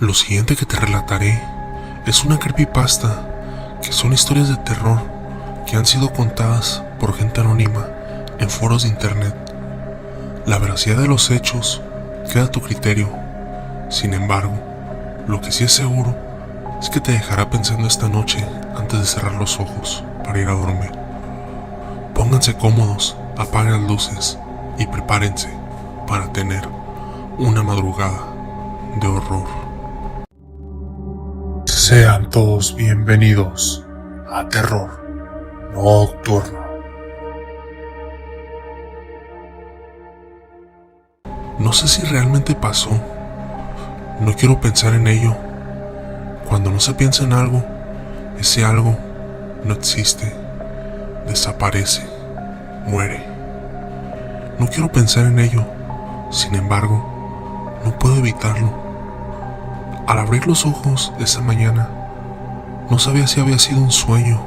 Lo siguiente que te relataré es una creepypasta, que son historias de terror que han sido contadas por gente anónima en foros de internet. La veracidad de los hechos queda a tu criterio. Sin embargo, lo que sí es seguro es que te dejará pensando esta noche antes de cerrar los ojos para ir a dormir. Pónganse cómodos, apaguen las luces y prepárense para tener una madrugada de horror. Sean todos bienvenidos a Terror Nocturno. No sé si realmente pasó. No quiero pensar en ello. Cuando no se piensa en algo, ese algo no existe, desaparece, muere. No quiero pensar en ello. Sin embargo, no puedo evitarlo. Al abrir los ojos esa mañana, no sabía si había sido un sueño,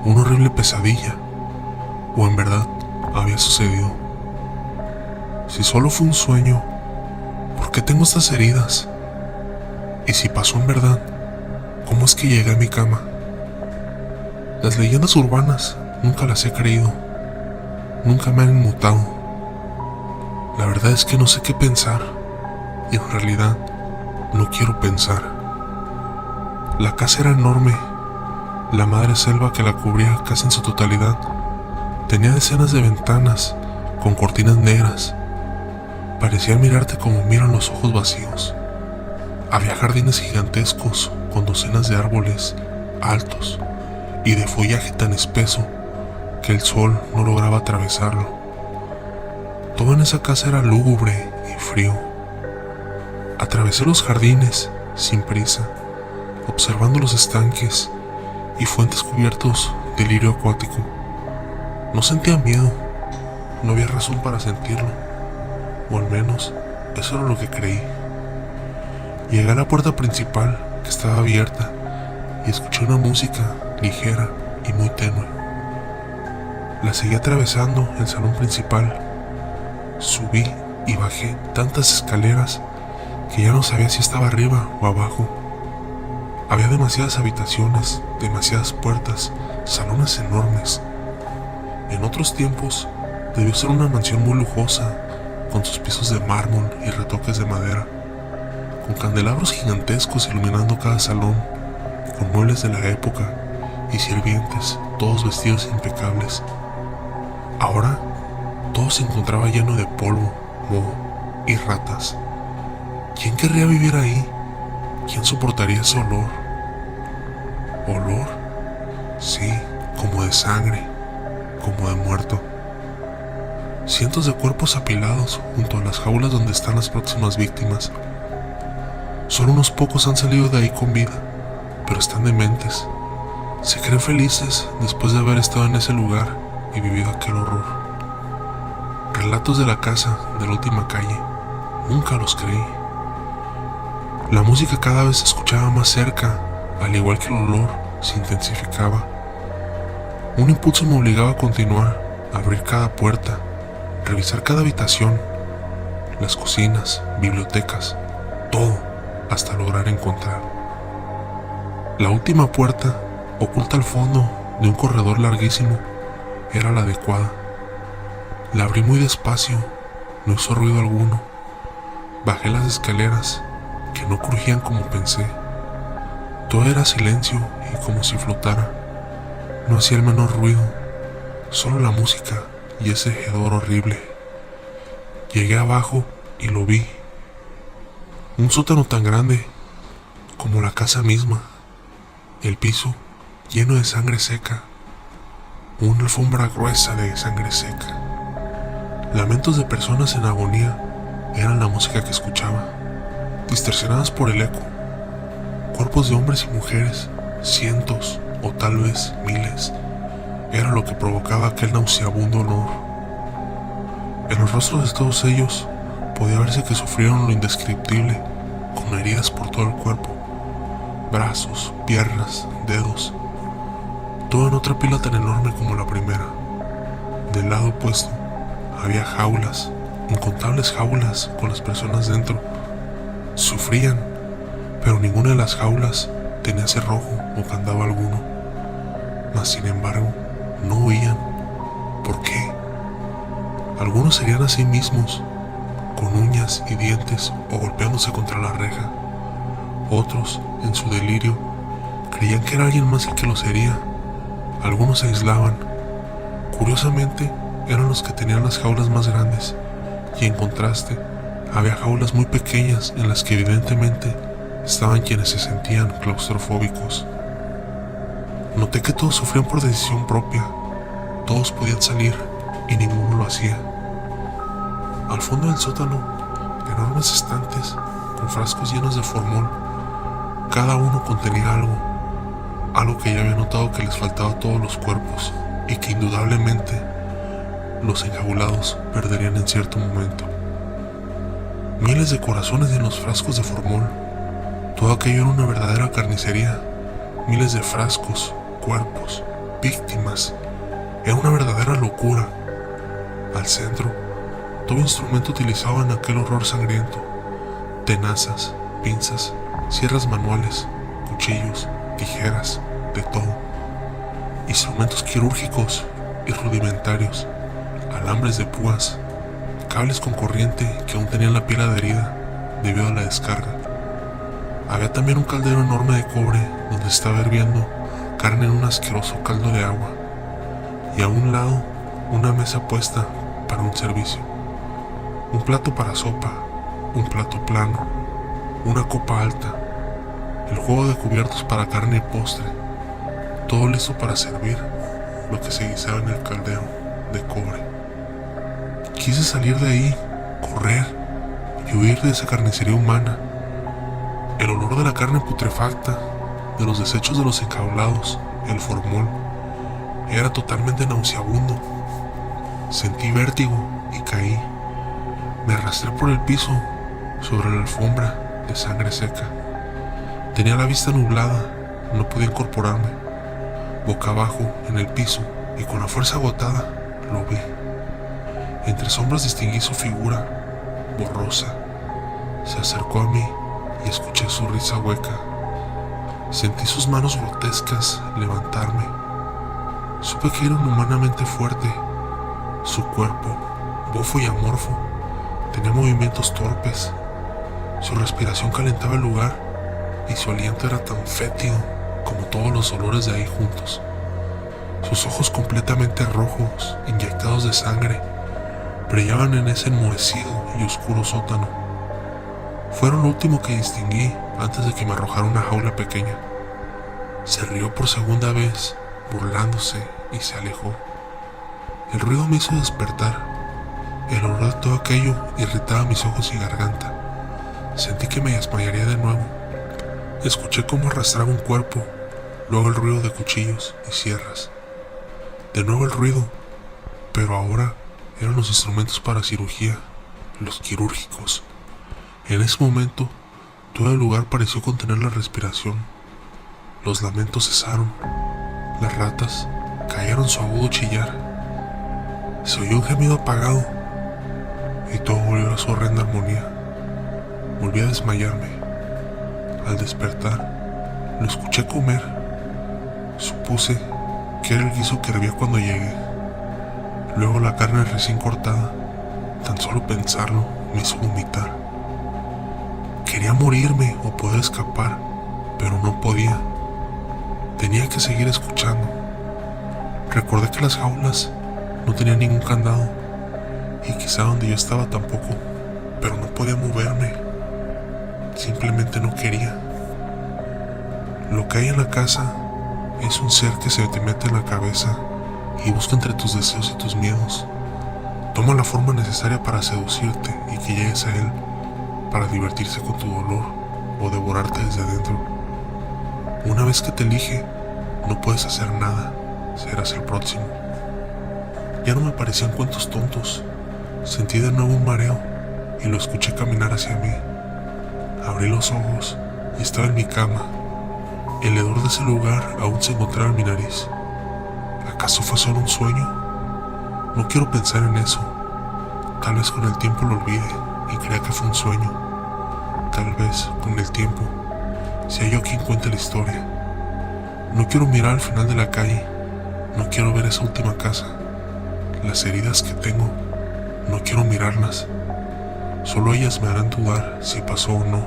una horrible pesadilla, o en verdad había sucedido. Si solo fue un sueño, ¿por qué tengo estas heridas? Y si pasó en verdad, ¿cómo es que llegué a mi cama? Las leyendas urbanas nunca las he creído, nunca me han inmutado. La verdad es que no sé qué pensar, y en realidad no quiero pensar. La casa era enorme. La madre selva que la cubría casi en su totalidad tenía decenas de ventanas con cortinas negras. Parecían mirarte como miran los ojos vacíos. Había jardines gigantescos con docenas de árboles altos y de follaje tan espeso que el sol no lograba atravesarlo. Todo en esa casa era lúgubre y frío. Atravesé los jardines sin prisa, observando los estanques y fuentes cubiertos de lirio acuático. No sentía miedo, no había razón para sentirlo, o al menos eso era lo que creí. Llegué a la puerta principal, que estaba abierta, y escuché una música ligera y muy tenue. La seguí atravesando el salón principal. Subí y bajé tantas escaleras que ya no sabía si estaba arriba o abajo. Había demasiadas habitaciones, demasiadas puertas, salones enormes. En otros tiempos debió ser una mansión muy lujosa, con sus pisos de mármol y retoques de madera, con candelabros gigantescos iluminando cada salón, con muebles de la época y sirvientes, todos vestidos impecables. Ahora todo se encontraba lleno de polvo, moho y ratas. ¿Quién querría vivir ahí? ¿Quién soportaría ese olor? ¿Olor? Sí, como de sangre, como de muerto. Cientos de cuerpos apilados junto a las jaulas donde están las próximas víctimas. Solo unos pocos han salido de ahí con vida, pero están dementes. Se creen felices después de haber estado en ese lugar y vivido aquel horror. Relatos de la casa de la última calle. Nunca los creí. La música cada vez se escuchaba más cerca, al igual que el olor se intensificaba. Un impulso me obligaba a continuar, a abrir cada puerta, revisar cada habitación, las cocinas, bibliotecas, todo, hasta lograr encontrar. La última puerta, oculta al fondo de un corredor larguísimo, era la adecuada. La abrí muy despacio, no hizo ruido alguno. Bajé las escaleras, que no crujían como pensé. Todo era silencio y como si flotara. No hacía el menor ruido, solo la música y ese hedor horrible. Llegué abajo y lo vi. Un sótano tan grande como la casa misma. El piso lleno de sangre seca. Una alfombra gruesa de sangre seca. Lamentos de personas en agonía eran la música que escuchaba, distorsionadas por el eco. Cuerpos de hombres y mujeres, cientos o tal vez miles, era lo que provocaba aquel nauseabundo olor. En los rostros de todos ellos podía verse que sufrieron lo indescriptible, con heridas por todo el cuerpo, brazos, piernas, dedos, todo en otra pila tan enorme como la primera. Del lado opuesto había jaulas, incontables jaulas con las personas dentro. Sufrían, pero ninguna de las jaulas tenía cerrojo o candado alguno. Mas sin embargo, no huían. ¿Por qué? Algunos serían a sí mismos, con uñas y dientes o golpeándose contra la reja. Otros, en su delirio, creían que era alguien más el que los hería. Algunos se aislaban. Curiosamente, eran los que tenían las jaulas más grandes, y en contraste, había jaulas muy pequeñas en las que evidentemente estaban quienes se sentían claustrofóbicos. Noté que todos sufrían por decisión propia. Todos podían salir y ninguno lo hacía. Al fondo del sótano, enormes estantes con frascos llenos de formol. Cada uno contenía algo que ya había notado que les faltaba a todos los cuerpos y que indudablemente los enjaulados perderían en cierto momento. Miles de corazones en los frascos de formol. Todo aquello era una verdadera carnicería. Miles de frascos, cuerpos, víctimas. Era una verdadera locura. Al centro, todo instrumento utilizado en aquel horror sangriento. Tenazas, pinzas, sierras manuales, cuchillos, tijeras, de todo. Instrumentos quirúrgicos y rudimentarios, alambres de púas, cables con corriente que aún tenían la piel adherida debido a la descarga. Había también un caldero enorme de cobre donde estaba hirviendo carne en un asqueroso caldo de agua, y a un lado una mesa puesta para un servicio. Un plato para sopa, un plato plano, una copa alta, el juego de cubiertos para carne y postre, todo listo para servir lo que se guisaba en el caldero de cobre. Quise salir de ahí, correr y huir de esa carnicería humana. El olor de la carne putrefacta, de los desechos de los enjaulados, el formol, era totalmente nauseabundo. Sentí vértigo y caí. Me arrastré por el piso, sobre la alfombra de sangre seca. Tenía la vista nublada, no podía incorporarme. Boca abajo, en el piso, y con la fuerza agotada, lo vi. Entre sombras distinguí su figura, borrosa. Se acercó a mí y escuché su risa hueca. Sentí sus manos grotescas levantarme. Supe que era inhumanamente fuerte. Su cuerpo, bofo y amorfo, tenía movimientos torpes. Su respiración calentaba el lugar y su aliento era tan fétido como todos los olores de ahí juntos. Sus ojos completamente rojos, inyectados de sangre, brillaban en ese enmohecido y oscuro sótano. Fueron lo último que distinguí antes de que me arrojara una jaula pequeña. Se rió por segunda vez, burlándose, y se alejó. El ruido me hizo despertar. El olor de todo aquello irritaba mis ojos y garganta. Sentí que me desmayaría de nuevo. Escuché cómo arrastraba un cuerpo, luego el ruido de cuchillos y sierras. De nuevo el ruido, pero ahora eran los instrumentos para cirugía, los quirúrgicos. En ese momento, todo el lugar pareció contener la respiración. Los lamentos cesaron. Las ratas cayeron su agudo chillar. Se oyó un gemido apagado y todo volvió a su horrenda armonía. Volví a desmayarme. Al despertar, lo escuché comer. Supuse que era el guiso que hervía cuando llegué. Luego la carne recién cortada. Tan solo pensarlo me hizo vomitar. Quería morirme o poder escapar, pero no podía. Tenía que seguir escuchando. Recordé que las jaulas no tenían ningún candado, y quizá donde yo estaba tampoco, pero no podía moverme. Simplemente no quería. Lo que hay en la casa es un ser que se te mete en la cabeza y busca entre tus deseos y tus miedos. Toma la forma necesaria para seducirte y que llegues a él, para divertirse con tu dolor o devorarte desde adentro. Una vez que te elige, no puedes hacer nada, serás el próximo. Ya no me parecían cuentos tontos. Sentí de nuevo un mareo y lo escuché caminar hacia mí. Abrí los ojos y estaba en mi cama. El hedor de ese lugar aún se encontraba en mi nariz. ¿Acaso fue solo un sueño? No quiero pensar en eso. Tal vez con el tiempo lo olvide y crea que fue un sueño. Tal vez con el tiempo sea yo quien cuente la historia. No quiero mirar al final de la calle, no quiero ver esa última casa. Las heridas que tengo, no quiero mirarlas. Solo ellas me harán dudar si pasó o no,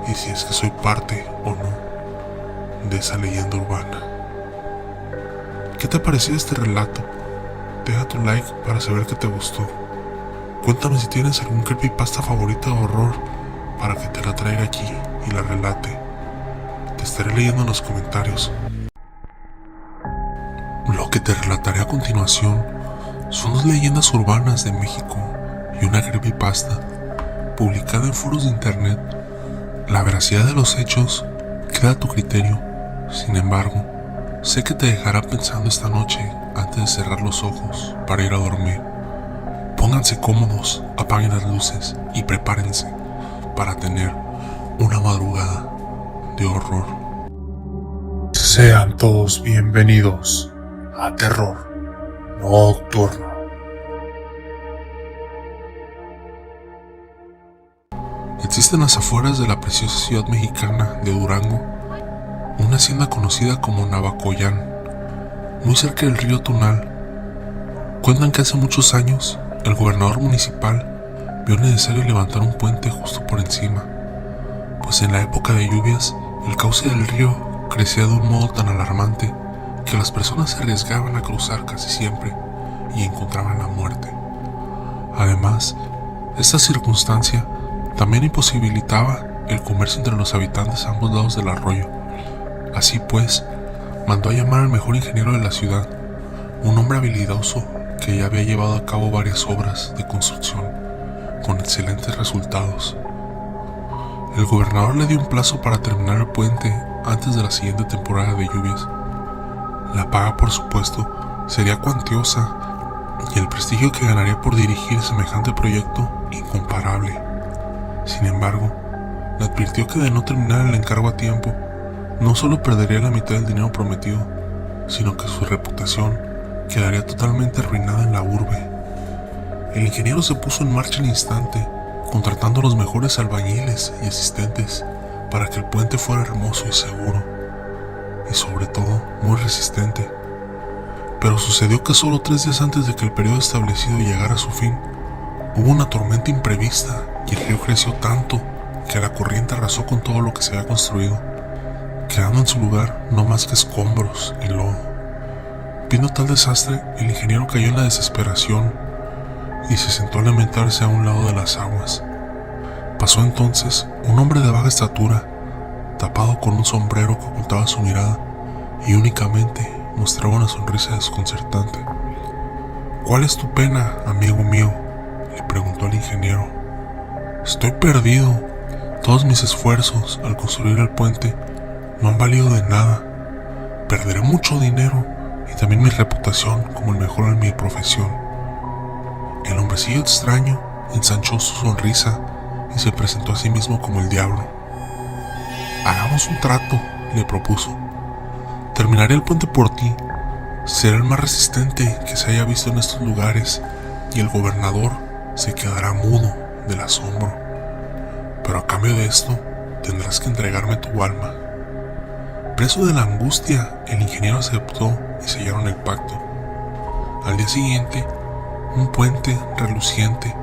y si es que soy parte o no de esa leyenda urbana. ¿Qué te ha parecido este relato? Deja tu like para saber que te gustó. Cuéntame si tienes algún creepypasta favorito de horror para que te la traiga aquí y la relate. Te estaré leyendo en los comentarios. Lo que te relataré a continuación son 2 leyendas urbanas de México y una creepypasta publicada en foros de internet. La veracidad de los hechos queda a tu criterio. Sin embargo, sé que te dejará pensando esta noche antes de cerrar los ojos para ir a dormir. Pónganse cómodos, apaguen las luces y prepárense para tener una madrugada de horror. Sean todos bienvenidos a Terror Nocturno. Existe en las afueras de la preciosa ciudad mexicana de Durango una hacienda conocida como Navacoyán, muy cerca del río Tunal. Cuentan que hace muchos años el gobernador municipal vio necesario levantar un puente justo por encima, pues en la época de lluvias el cauce del río crecía de un modo tan alarmante que las personas se arriesgaban a cruzar casi siempre y encontraban la muerte. Además, esta circunstancia también imposibilitaba el comercio entre los habitantes a ambos lados del arroyo. Así pues, mandó a llamar al mejor ingeniero de la ciudad, un hombre habilidoso que ya había llevado a cabo varias obras de construcción con excelentes resultados. El gobernador le dio un plazo para terminar el puente antes de la siguiente temporada de lluvias. La paga, por supuesto, sería cuantiosa y el prestigio que ganaría por dirigir semejante proyecto incomparable. Sin embargo, le advirtió que de no terminar el encargo a tiempo, no solo perdería la mitad del dinero prometido, sino que su reputación quedaría totalmente arruinada en la urbe. El ingeniero se puso en marcha al instante, contratando a los mejores albañiles y asistentes para que el puente fuera hermoso y seguro, y sobre todo muy resistente. Pero sucedió que solo 3 días antes de que el periodo establecido llegara a su fin, hubo una tormenta imprevista y el río creció tanto que la corriente arrasó con todo lo que se había construido, quedando en su lugar no más que escombros y lodo. Viendo tal desastre, el ingeniero cayó en la desesperación y se sentó a lamentarse a un lado de las aguas. Pasó entonces un hombre de baja estatura, tapado con un sombrero que ocultaba su mirada y únicamente mostraba una sonrisa desconcertante. «¿Cuál es tu pena, amigo mío?», le preguntó al ingeniero. «Estoy perdido. Todos mis esfuerzos al construir el puente no han valido de nada. Perderé mucho dinero y también mi reputación como el mejor en mi profesión». El hombrecillo extraño ensanchó su sonrisa y se presentó a sí mismo como el diablo. «Hagamos un trato», le propuso. «Terminaré el puente por ti. Será el más resistente que se haya visto en estos lugares y el gobernador se quedará mudo del asombro. Pero a cambio de esto, tendrás que entregarme tu alma». Preso de la angustia, el ingeniero aceptó y sellaron el pacto. Al día siguiente, un puente reluciente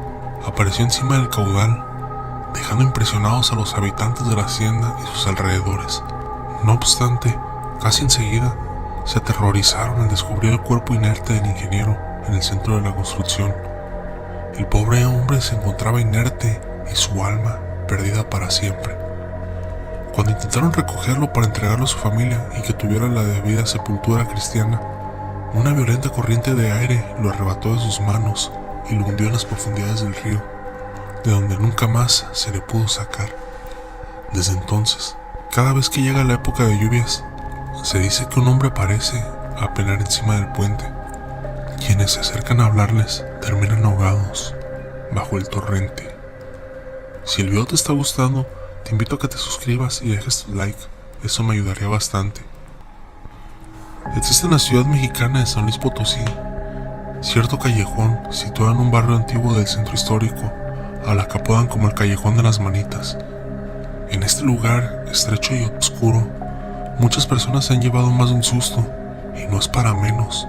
apareció encima del caudal, dejando impresionados a los habitantes de la hacienda y sus alrededores. No obstante, casi enseguida se aterrorizaron al descubrir el cuerpo inerte del ingeniero en el centro de la construcción. El pobre hombre se encontraba inerte y su alma perdida para siempre. Cuando intentaron recogerlo para entregarlo a su familia y que tuviera la debida sepultura cristiana, una violenta corriente de aire lo arrebató de sus manos y lo hundió en las profundidades del río, de donde nunca más se le pudo sacar. Desde entonces, cada vez que llega la época de lluvias, se dice que un hombre aparece a penar encima del puente. Quienes se acercan a hablarles terminan ahogados bajo el torrente. Si el video te está gustando, te invito a que te suscribas y dejes tu like, eso me ayudaría bastante. Existe en la ciudad mexicana de San Luis Potosí cierto callejón situado en un barrio antiguo del centro histórico, a la que apodan como el Callejón de las Manitas. En este lugar estrecho y oscuro, muchas personas se han llevado más de un susto, y no es para menos,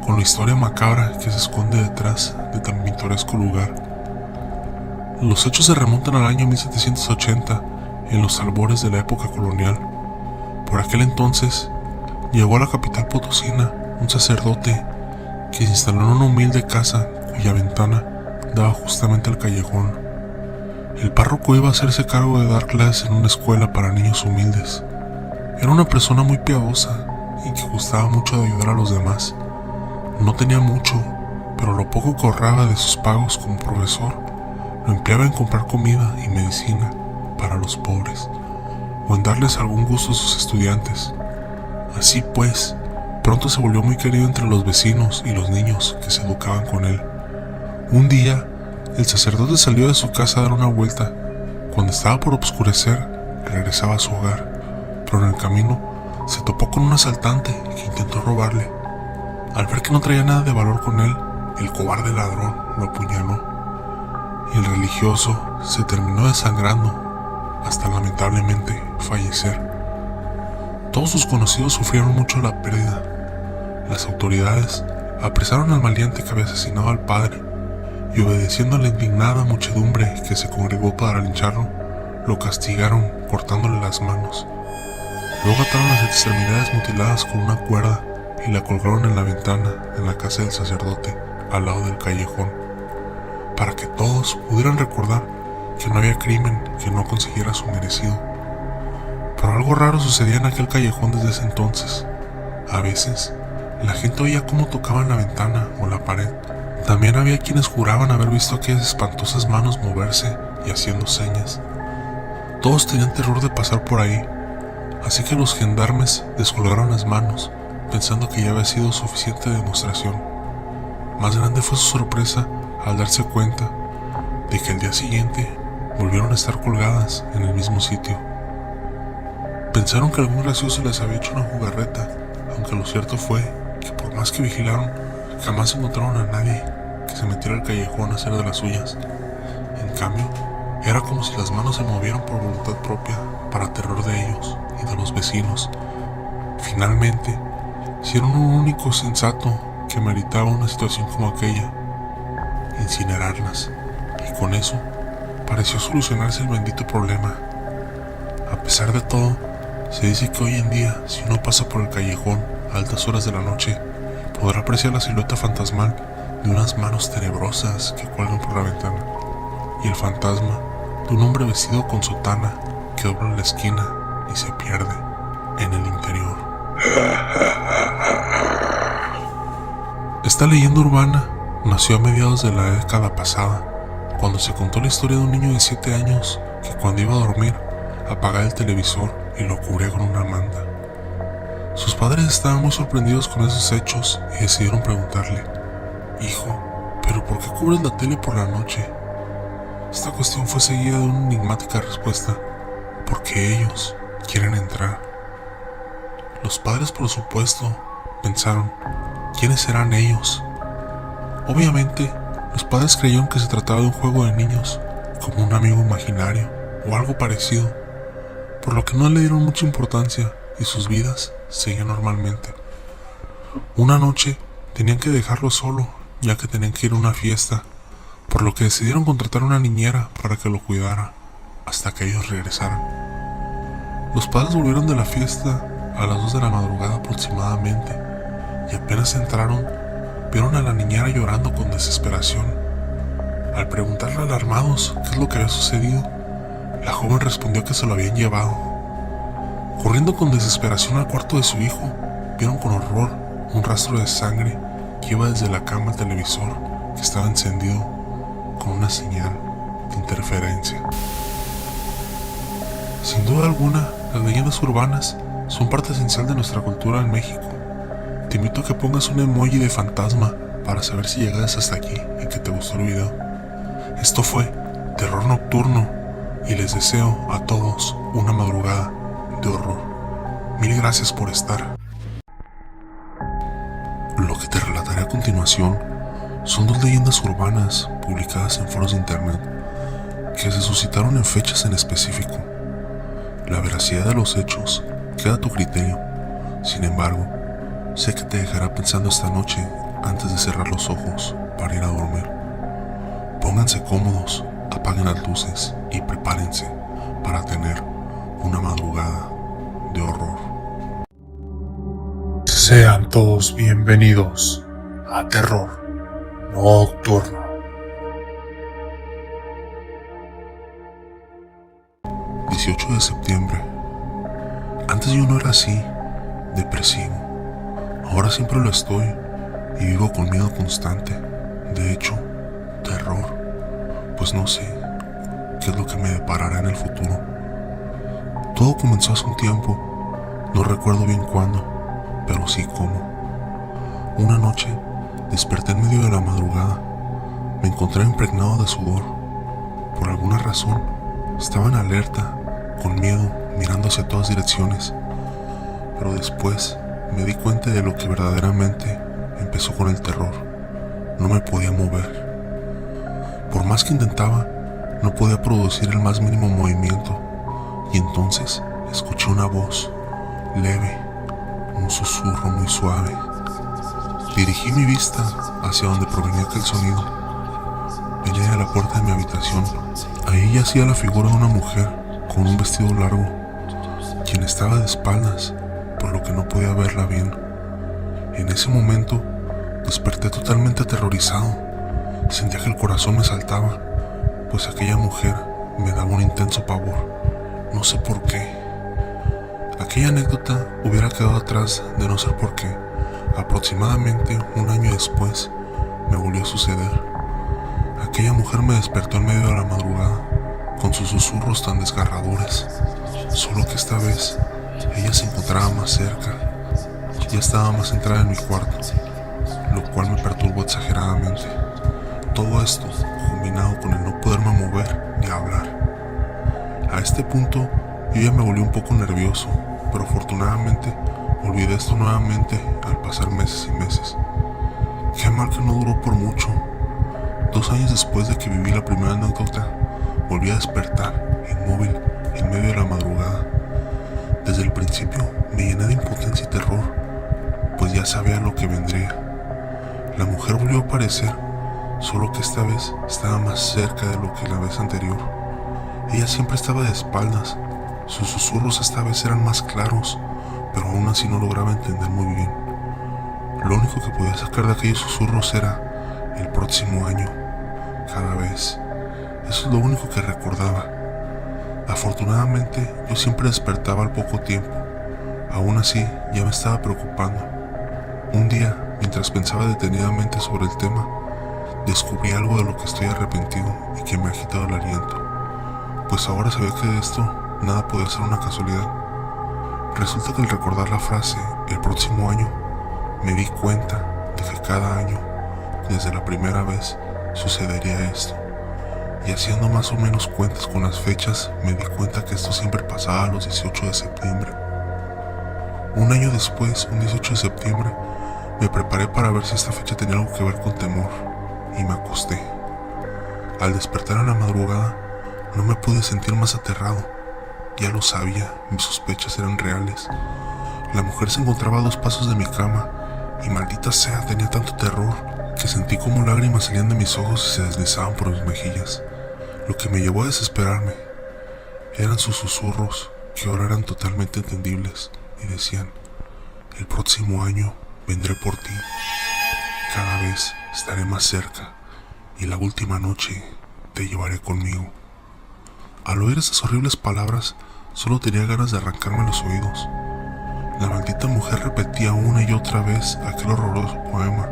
con la historia macabra que se esconde detrás de tan pintoresco lugar. Los hechos se remontan al año 1780, en los albores de la época colonial. Por aquel entonces, llegó a la capital potosina un sacerdote que se instaló en una humilde casa cuya ventana daba justamente al callejón. El párroco iba a hacerse cargo de dar clases en una escuela para niños humildes. Era una persona muy piadosa y que gustaba mucho de ayudar a los demás. No tenía mucho, pero lo poco que ahorraba de sus pagos como profesor lo empleaba en comprar comida y medicina para los pobres, o en darles algún gusto a sus estudiantes. Así pues, pronto se volvió muy querido entre los vecinos y los niños que se educaban con él. Un día, el sacerdote salió de su casa a dar una vuelta. Cuando estaba por oscurecer, regresaba a su hogar, pero en el camino se topó con un asaltante que intentó robarle. Al ver que no traía nada de valor con él, el cobarde ladrón lo apuñaló, y el religioso se terminó desangrando hasta lamentablemente fallecer. Todos sus conocidos sufrieron mucho la pérdida. Las autoridades apresaron al maleante que había asesinado al padre y, obedeciendo a la indignada muchedumbre que se congregó para lincharlo, lo castigaron cortándole las manos. Luego ataron las extremidades mutiladas con una cuerda y la colgaron en la ventana en la casa del sacerdote, al lado del callejón, para que todos pudieran recordar que no había crimen que no consiguiera su merecido. Pero algo raro sucedía en aquel callejón desde ese entonces. A veces, la gente oía cómo tocaban la ventana o la pared. También había quienes juraban haber visto aquellas espantosas manos moverse y haciendo señas. Todos tenían terror de pasar por ahí, así que los gendarmes descolgaron las manos, pensando que ya había sido suficiente demostración. Más grande fue su sorpresa al darse cuenta de que al día siguiente volvieron a estar colgadas en el mismo sitio. Pensaron que algún gracioso les había hecho una jugarreta, aunque lo cierto fue que por más que vigilaron, jamás encontraron a nadie que se metiera al callejón a hacer de las suyas. En cambio, era como si las manos se movieran por voluntad propia para terror de ellos y de los vecinos. Finalmente, hicieron un único sensato que meritaba una situación como aquella: incinerarlas, y con eso pareció solucionarse el bendito problema. A pesar de todo, se dice que hoy en día, si uno pasa por el callejón a altas horas de la noche, podrá apreciar la silueta fantasmal de unas manos tenebrosas que cuelgan por la ventana, y el fantasma de un hombre vestido con sotana que dobla la esquina y se pierde en el interior. Esta leyenda urbana nació a mediados de la década pasada, cuando se contó la historia de un niño de 7 años que cuando iba a dormir apagaba el televisor y lo cubría con una manta. Sus padres estaban muy sorprendidos con esos hechos y decidieron preguntarle: «Hijo, ¿pero por qué cubres la tele por la noche?». Esta cuestión fue seguida de una enigmática respuesta: «Porque ellos quieren entrar». Los padres, por supuesto, pensaron: ¿quiénes serán ellos? Obviamente, los padres creyeron que se trataba de un juego de niños, como un amigo imaginario o algo parecido, por lo que no le dieron mucha importancia y sus vidas seguían normalmente. Una noche tenían que dejarlo solo, ya que tenían que ir a una fiesta, por lo que decidieron contratar a una niñera para que lo cuidara hasta que ellos regresaran. Los padres volvieron de la fiesta a las 2 de la madrugada aproximadamente, y apenas entraron, vieron a la niñera llorando con desesperación. Al preguntarle alarmados qué es lo que había sucedido, la joven respondió que se lo habían llevado. Corriendo con desesperación al cuarto de su hijo, vieron con horror un rastro de sangre que iba desde la cama al televisor, que estaba encendido con una señal de interferencia. Sin duda alguna, las leyendas urbanas son parte esencial de nuestra cultura en México. Te invito a que pongas un emoji de fantasma para saber si llegas hasta aquí y que te gustó el video. Esto fue Terror Nocturno y les deseo a todos una madrugada de horror. Mil gracias por estar. Lo que te relataré a continuación son 2 leyendas urbanas publicadas en foros de internet que se suscitaron en fechas en específico. La veracidad de los hechos queda a tu criterio. Sin embargo, sé que te dejará pensando esta noche antes de cerrar los ojos para ir a dormir. Pónganse cómodos, apaguen las luces y prepárense para tener una madrugada de horror. Sean todos bienvenidos a Terror Nocturno. 18 de septiembre. Antes yo no era así, depresivo. Ahora siempre lo estoy y vivo con miedo constante. De hecho, terror, pues no sé qué es lo que me deparará en el futuro. Todo comenzó hace un tiempo, no recuerdo bien cuándo, pero sí cómo. Una noche desperté en medio de la madrugada. Me encontré impregnado de sudor. Por alguna razón estaba en alerta, con miedo, mirando hacia todas direcciones. Pero después me di cuenta de lo que verdaderamente empezó con el terror. No me podía mover. Por más que intentaba, no podía producir el más mínimo movimiento. Y entonces escuché una voz leve, un susurro muy suave. Dirigí mi vista hacia donde provenía aquel sonido. Venía de la puerta de mi habitación. Ahí yacía la figura de una mujer con un vestido largo, quien estaba de espaldas, por lo que no podía verla bien. En ese momento desperté totalmente aterrorizado. Sentía que el corazón me saltaba, pues aquella mujer me daba un intenso pavor. No sé por qué. Aquella anécdota hubiera quedado atrás de no ser por qué. Aproximadamente un año después me volvió a suceder. Aquella mujer me despertó en medio de la madrugada, con sus susurros tan desgarradores. Solo que esta vez ella se encontraba más cerca. Ya estaba más centrada en mi cuarto, lo cual me perturbó exageradamente. Todo esto combinado con el no poderme mover ni hablar. A este punto yo ya me volví un poco nervioso, pero afortunadamente olvidé esto nuevamente al pasar meses y meses. Qué mal que no duró por mucho. 2 años después de que viví la primera anécdota, volví a despertar, inmóvil, en medio de la madrugada. Desde el principio me llené de impotencia y terror, pues ya sabía lo que vendría. La mujer volvió a aparecer, solo que esta vez estaba más cerca de lo que la vez anterior. Ella siempre estaba de espaldas. Sus susurros esta vez eran más claros, pero aún así no lograba entender muy bien. Lo único que podía sacar de aquellos susurros era el próximo año, cada vez. Eso es lo único que recordaba. Afortunadamente yo siempre despertaba al poco tiempo. Aún así ya me estaba preocupando. Un día, mientras pensaba detenidamente sobre el tema, descubrí algo de lo que estoy arrepentido y que me ha quitado el aliento. Pues ahora sabía que de esto nada podía ser una casualidad. Resulta que al recordar la frase el próximo año, me di cuenta de que cada año, desde la primera vez, sucedería esto. Y haciendo más o menos cuentas con las fechas, me di cuenta que esto siempre pasaba a los 18 de septiembre. Un año después, un 18 de septiembre, me preparé para ver si esta fecha tenía algo que ver con temor, y me acosté. Al despertar en la madrugada, no me pude sentir más aterrado. Ya lo sabía, mis sospechas eran reales. La mujer se encontraba a 2 pasos de mi cama, y maldita sea, tenía tanto terror que sentí como lágrimas salían de mis ojos y se deslizaban por mis mejillas. Lo que me llevó a desesperarme eran sus susurros, que ahora eran totalmente entendibles, y decían: el próximo año vendré por ti, cada vez estaré más cerca, y la última noche te llevaré conmigo. Al oír esas horribles palabras, solo tenía ganas de arrancarme los oídos. La maldita mujer repetía una y otra vez aquel horroroso poema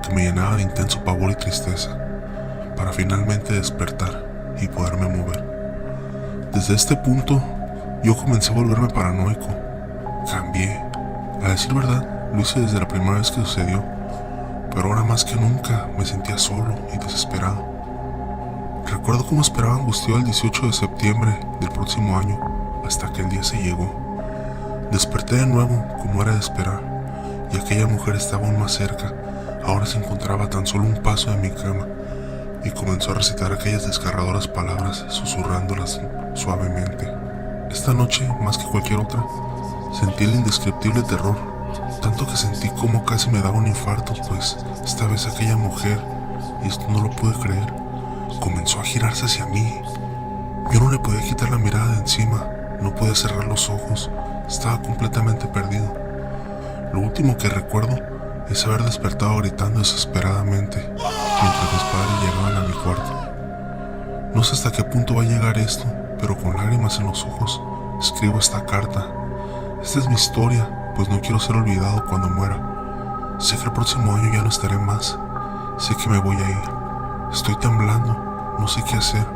que me llenaba de intenso pavor y tristeza, para finalmente despertar y poderme mover. Desde este punto, yo comencé a volverme paranoico. Cambié. A decir verdad, lo hice desde la primera vez que sucedió, pero ahora más que nunca me sentía solo y desesperado. Recuerdo cómo esperaba angustiado el 18 de septiembre del próximo año, hasta que el día se llegó. Desperté de nuevo, como era de esperar, y aquella mujer estaba aún más cerca. Ahora se encontraba a tan solo un paso de mi cama, y comenzó a recitar aquellas desgarradoras palabras, susurrándolas suavemente. Esta noche, más que cualquier otra, sentí el indescriptible terror, tanto que sentí como casi me daba un infarto, pues esta vez aquella mujer, y esto no lo pude creer, comenzó a girarse hacia mí. Yo no le podía quitar la mirada de encima, no podía cerrar los ojos, estaba completamente perdido. Lo último que recuerdo es haber despertado gritando desesperadamente mientras mis padres llegaban a mi cuarto. No sé hasta qué punto va a llegar esto, pero con lágrimas en los ojos escribo esta carta. Esta es mi historia, pues no quiero ser olvidado cuando muera. Sé que el próximo año ya no estaré más. Sé que me voy a ir. Estoy temblando, no sé qué hacer.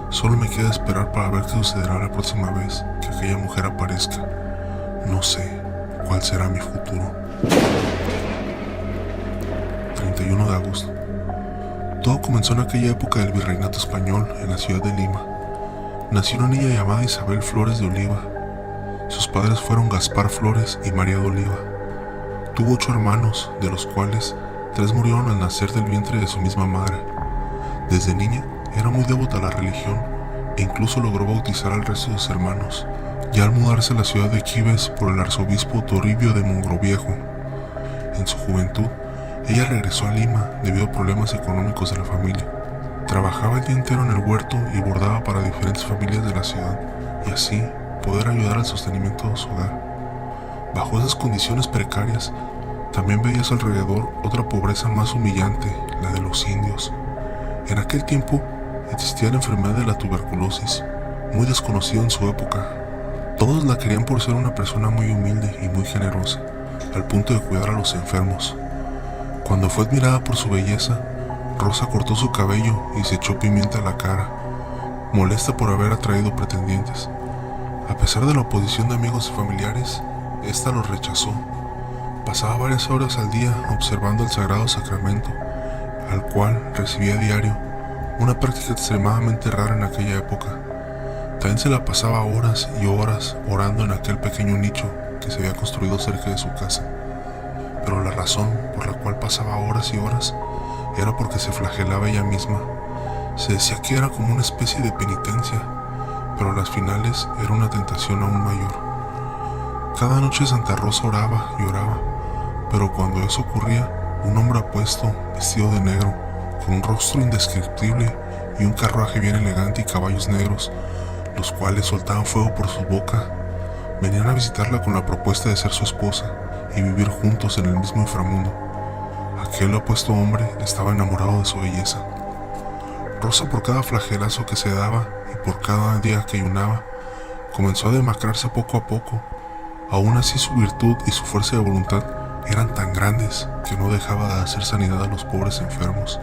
Solo me queda esperar para ver qué sucederá la próxima vez que aquella mujer aparezca. No sé cuál será mi futuro. 31 de agosto. Todo comenzó en aquella época del virreinato español en la ciudad de Lima. Nació una niña llamada Isabel Flores de Oliva. Sus padres fueron Gaspar Flores y María de Oliva. Tuvo 8 hermanos, de los cuales 3 murieron al nacer del vientre de su misma madre. Desde niña era muy devota a la religión e incluso logró bautizar al resto de sus hermanos, ya al mudarse a la ciudad de Quibes por el arzobispo Toribio de Mogrovejo. En su juventud, ella regresó a Lima debido a problemas económicos de la familia. Trabajaba el día entero en el huerto y bordaba para diferentes familias de la ciudad, y así poder ayudar al sostenimiento de su hogar. Bajo esas condiciones precarias, también veía a su alrededor otra pobreza más humillante, la de los indios. En aquel tiempo existía la enfermedad de la tuberculosis, muy desconocida en su época. Todos la querían por ser una persona muy humilde y muy generosa, al punto de cuidar a los enfermos. Cuando fue admirada por su belleza, Rosa cortó su cabello y se echó pimienta a la cara, molesta por haber atraído pretendientes. A pesar de la oposición de amigos y familiares, esta los rechazó. Pasaba varias horas al día observando el sagrado sacramento, al cual recibía a diario, una práctica extremadamente rara en aquella época. También se la pasaba horas y horas orando en aquel pequeño nicho que se había construido cerca de su casa. Pero la razón por la cual pasaba horas y horas era porque se flagelaba ella misma. Se decía que era como una especie de penitencia, pero a las finales era una tentación aún mayor. Cada noche Santa Rosa oraba y oraba, pero cuando eso ocurría, un hombre apuesto, vestido de negro, con un rostro indescriptible y un carruaje bien elegante y caballos negros, los cuales soltaban fuego por su boca, venían a visitarla con la propuesta de ser su esposa y vivir juntos en el mismo inframundo. Aquel apuesto hombre estaba enamorado de su belleza. Rosa, por cada flagelazo que se daba y por cada día que ayunaba, comenzó a demacrarse poco a poco. Aún así, su virtud y su fuerza de voluntad eran tan grandes que no dejaba de hacer sanidad a los pobres enfermos.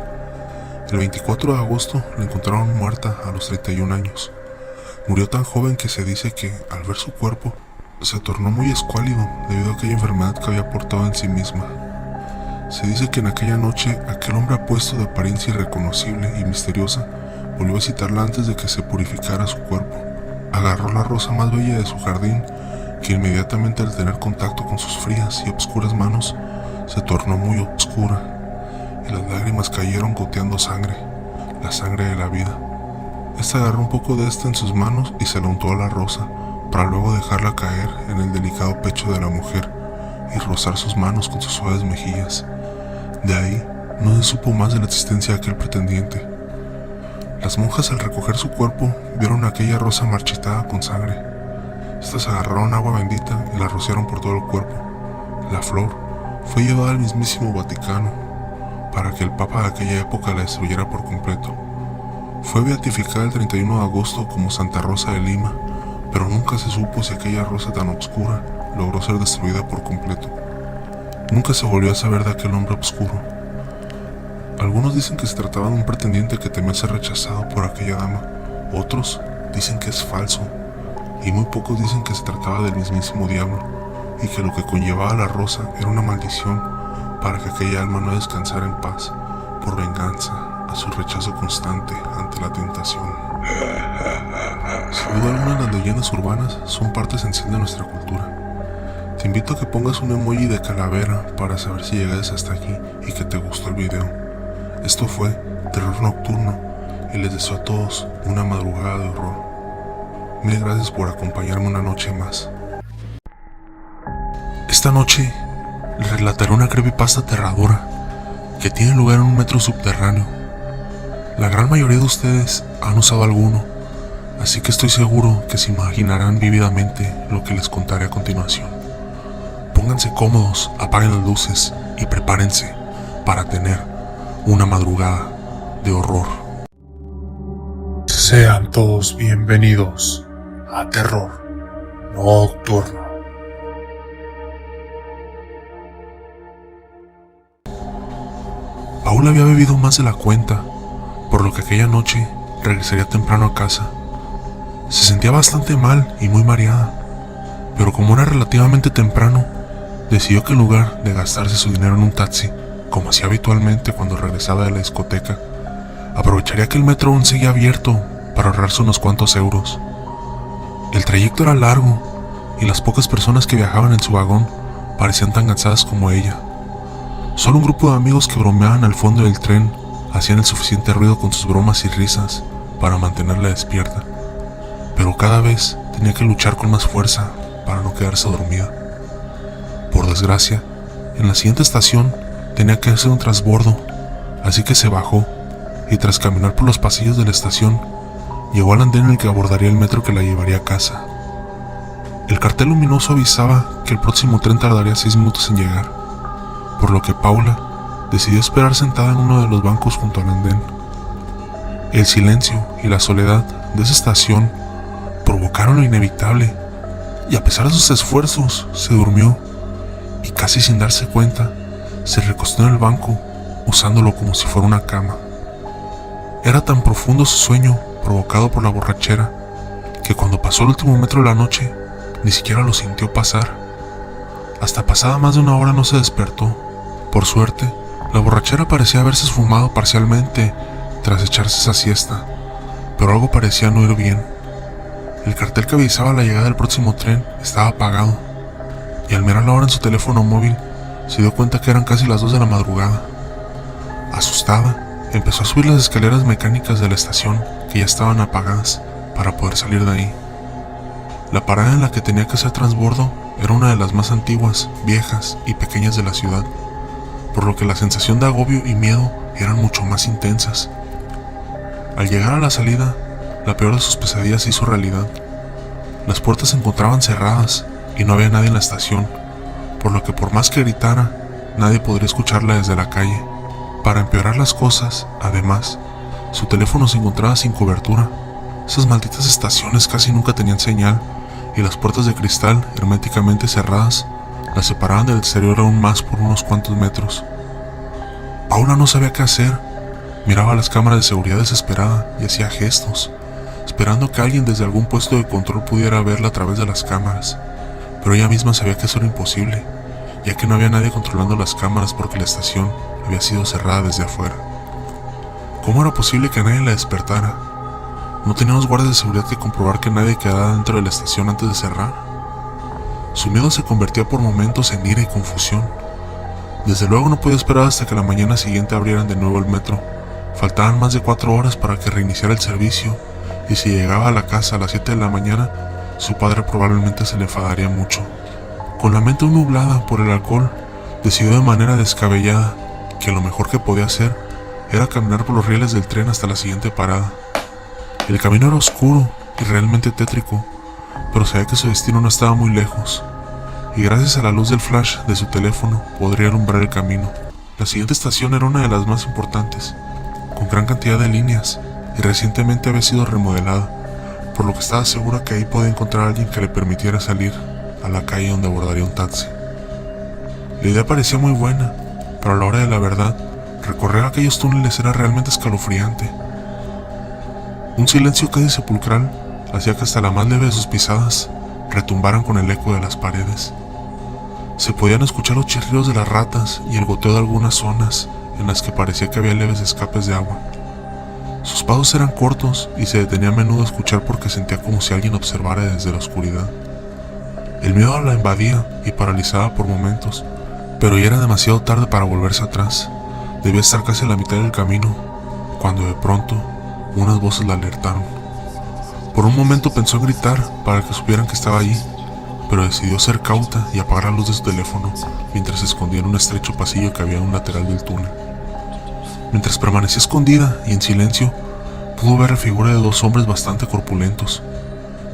El 24 de agosto la encontraron muerta a los 31 años. Murió tan joven que se dice que, al ver su cuerpo, se tornó muy escuálido debido a aquella enfermedad que había portado en sí misma. Se dice que en aquella noche aquel hombre apuesto de apariencia irreconocible y misteriosa volvió a visitarla antes de que se purificara su cuerpo. Agarró la rosa más bella de su jardín, que inmediatamente al tener contacto con sus frías y obscuras manos se tornó muy oscura, y las lágrimas cayeron goteando sangre, la sangre de la vida. Esta agarró un poco de esta en sus manos y se la untó a la rosa, para luego dejarla caer en el delicado pecho de la mujer y rozar sus manos con sus suaves mejillas. De ahí no se supo más de la existencia de aquel pretendiente. Las monjas, al recoger su cuerpo, vieron aquella rosa marchitada con sangre. Estas agarraron agua bendita y la rociaron por todo el cuerpo. La flor fue llevada al mismísimo Vaticano para que el Papa de aquella época la destruyera por completo. Fue beatificada el 31 de agosto como Santa Rosa de Lima, pero nunca se supo si aquella rosa tan oscura logró ser destruida por completo. Nunca se volvió a saber de aquel hombre oscuro. Algunos dicen que se trataba de un pretendiente que temía ser rechazado por aquella dama. Otros dicen que es falso. Y muy pocos dicen que se trataba del mismísimo diablo, y que lo que conllevaba la rosa era una maldición para que aquella alma no descansara en paz, por venganza a su rechazo constante ante la tentación. Sin duda alguna, las leyendas urbanas son parte esencial de nuestra cultura. Te invito a que pongas un emoji de calavera para saber si llegaste hasta aquí y que te gustó el video. Esto fue Terror Nocturno y les deseo a todos una madrugada de horror. Mil gracias por acompañarme una noche más. Esta noche les relataré una creepypasta aterradora que tiene lugar en un metro subterráneo. La gran mayoría de ustedes han usado alguno, así que estoy seguro que se imaginarán vívidamente lo que les contaré a continuación. Pónganse cómodos, apaguen las luces y prepárense para tener una madrugada de horror. Sean todos bienvenidos a Terror Nocturno. Paula había bebido más de la cuenta, por lo que aquella noche regresaría temprano a casa. Se sentía bastante mal y muy mareada, pero como era relativamente temprano, decidió que en lugar de gastarse su dinero en un taxi, como hacía habitualmente cuando regresaba de la discoteca, aprovecharía que el metro aún seguía abierto para ahorrarse unos cuantos euros. El trayecto era largo y las pocas personas que viajaban en su vagón parecían tan cansadas como ella. Solo un grupo de amigos que bromeaban al fondo del tren hacían el suficiente ruido con sus bromas y risas para mantenerla despierta, pero cada vez tenía que luchar con más fuerza para no quedarse dormida. Por desgracia, en la siguiente estación tenía que hacer un transbordo, así que se bajó y tras caminar por los pasillos de la estación, llegó al andén en el que abordaría el metro que la llevaría a casa. El cartel luminoso avisaba que el próximo tren tardaría 6 minutos en llegar, por lo que Paula decidió esperar sentada en uno de los bancos junto al andén. El silencio y la soledad de esa estación provocaron lo inevitable, y a pesar de sus esfuerzos, se durmió, y casi sin darse cuenta, se recostó en el banco, usándolo como si fuera una cama. Era tan profundo su sueño, provocado por la borrachera, que cuando pasó el último metro de la noche, ni siquiera lo sintió pasar. Hasta pasada más de una hora no se despertó. Por suerte, la borrachera parecía haberse esfumado parcialmente tras echarse esa siesta, pero algo parecía no ir bien. El cartel que avisaba la llegada del próximo tren estaba apagado, y al mirar la hora en su teléfono móvil, se dio cuenta que eran casi las 2 de la madrugada. Asustada, empezó a subir las escaleras mecánicas de la estación, que ya estaban apagadas, para poder salir de ahí. La parada en la que tenía que hacer transbordo era una de las más antiguas, viejas y pequeñas de la ciudad, por lo que la sensación de agobio y miedo eran mucho más intensas. Al llegar a la salida, la peor de sus pesadillas se hizo realidad. Las puertas se encontraban cerradas y no había nadie en la estación, por lo que por más que gritara, nadie podría escucharla desde la calle. Para empeorar las cosas, además, su teléfono se encontraba sin cobertura. Esas malditas estaciones casi nunca tenían señal, y las puertas de cristal herméticamente cerradas la separaban del exterior aún más por unos cuantos metros. Paula no sabía qué hacer. Miraba las cámaras de seguridad desesperada y hacía gestos, esperando que alguien desde algún puesto de control pudiera verla a través de las cámaras, pero ella misma sabía que eso era imposible, ya que no había nadie controlando las cámaras porque la estación había sido cerrada desde afuera. ¿Cómo era posible que nadie la despertara? ¿No tenían los guardias de seguridad que comprobar que nadie quedara dentro de la estación antes de cerrar? Su miedo se convertía por momentos en ira y confusión. Desde luego no podía esperar hasta que la mañana siguiente abrieran de nuevo el metro. Faltaban más de 4 horas para que reiniciara el servicio, y si llegaba a la casa a las 7 de la mañana, su padre probablemente se le enfadaría mucho. Con la mente nublada por el alcohol, decidió de manera descabellada que lo mejor que podía hacer era caminar por los rieles del tren hasta la siguiente parada. El camino era oscuro y realmente tétrico, pero sabía que su destino no estaba muy lejos, y gracias a la luz del flash de su teléfono podría alumbrar el camino. La siguiente estación era una de las más importantes, con gran cantidad de líneas, y recientemente había sido remodelada, por lo que estaba segura que ahí podía encontrar a alguien que le permitiera salir a la calle donde abordaría un taxi. La idea parecía muy buena, pero a la hora de la verdad, recorrer aquellos túneles era realmente escalofriante. Un silencio casi sepulcral hacía que hasta la más leve de sus pisadas retumbaran con el eco de las paredes. Se podían escuchar los chirridos de las ratas y el goteo de algunas zonas en las que parecía que había leves escapes de agua. Sus pasos eran cortos y se detenía a menudo a escuchar porque sentía como si alguien observara desde la oscuridad. El miedo la invadía y paralizaba por momentos, pero ya era demasiado tarde para volverse atrás. Debía estar casi a la mitad del camino, cuando de pronto unas voces la alertaron. Por un momento pensó en gritar para que supieran que estaba allí, pero decidió ser cauta y apagar la luz de su teléfono mientras se escondía en un estrecho pasillo que había en un lateral del túnel. Mientras permanecía escondida y en silencio, pudo ver la figura de dos hombres bastante corpulentos.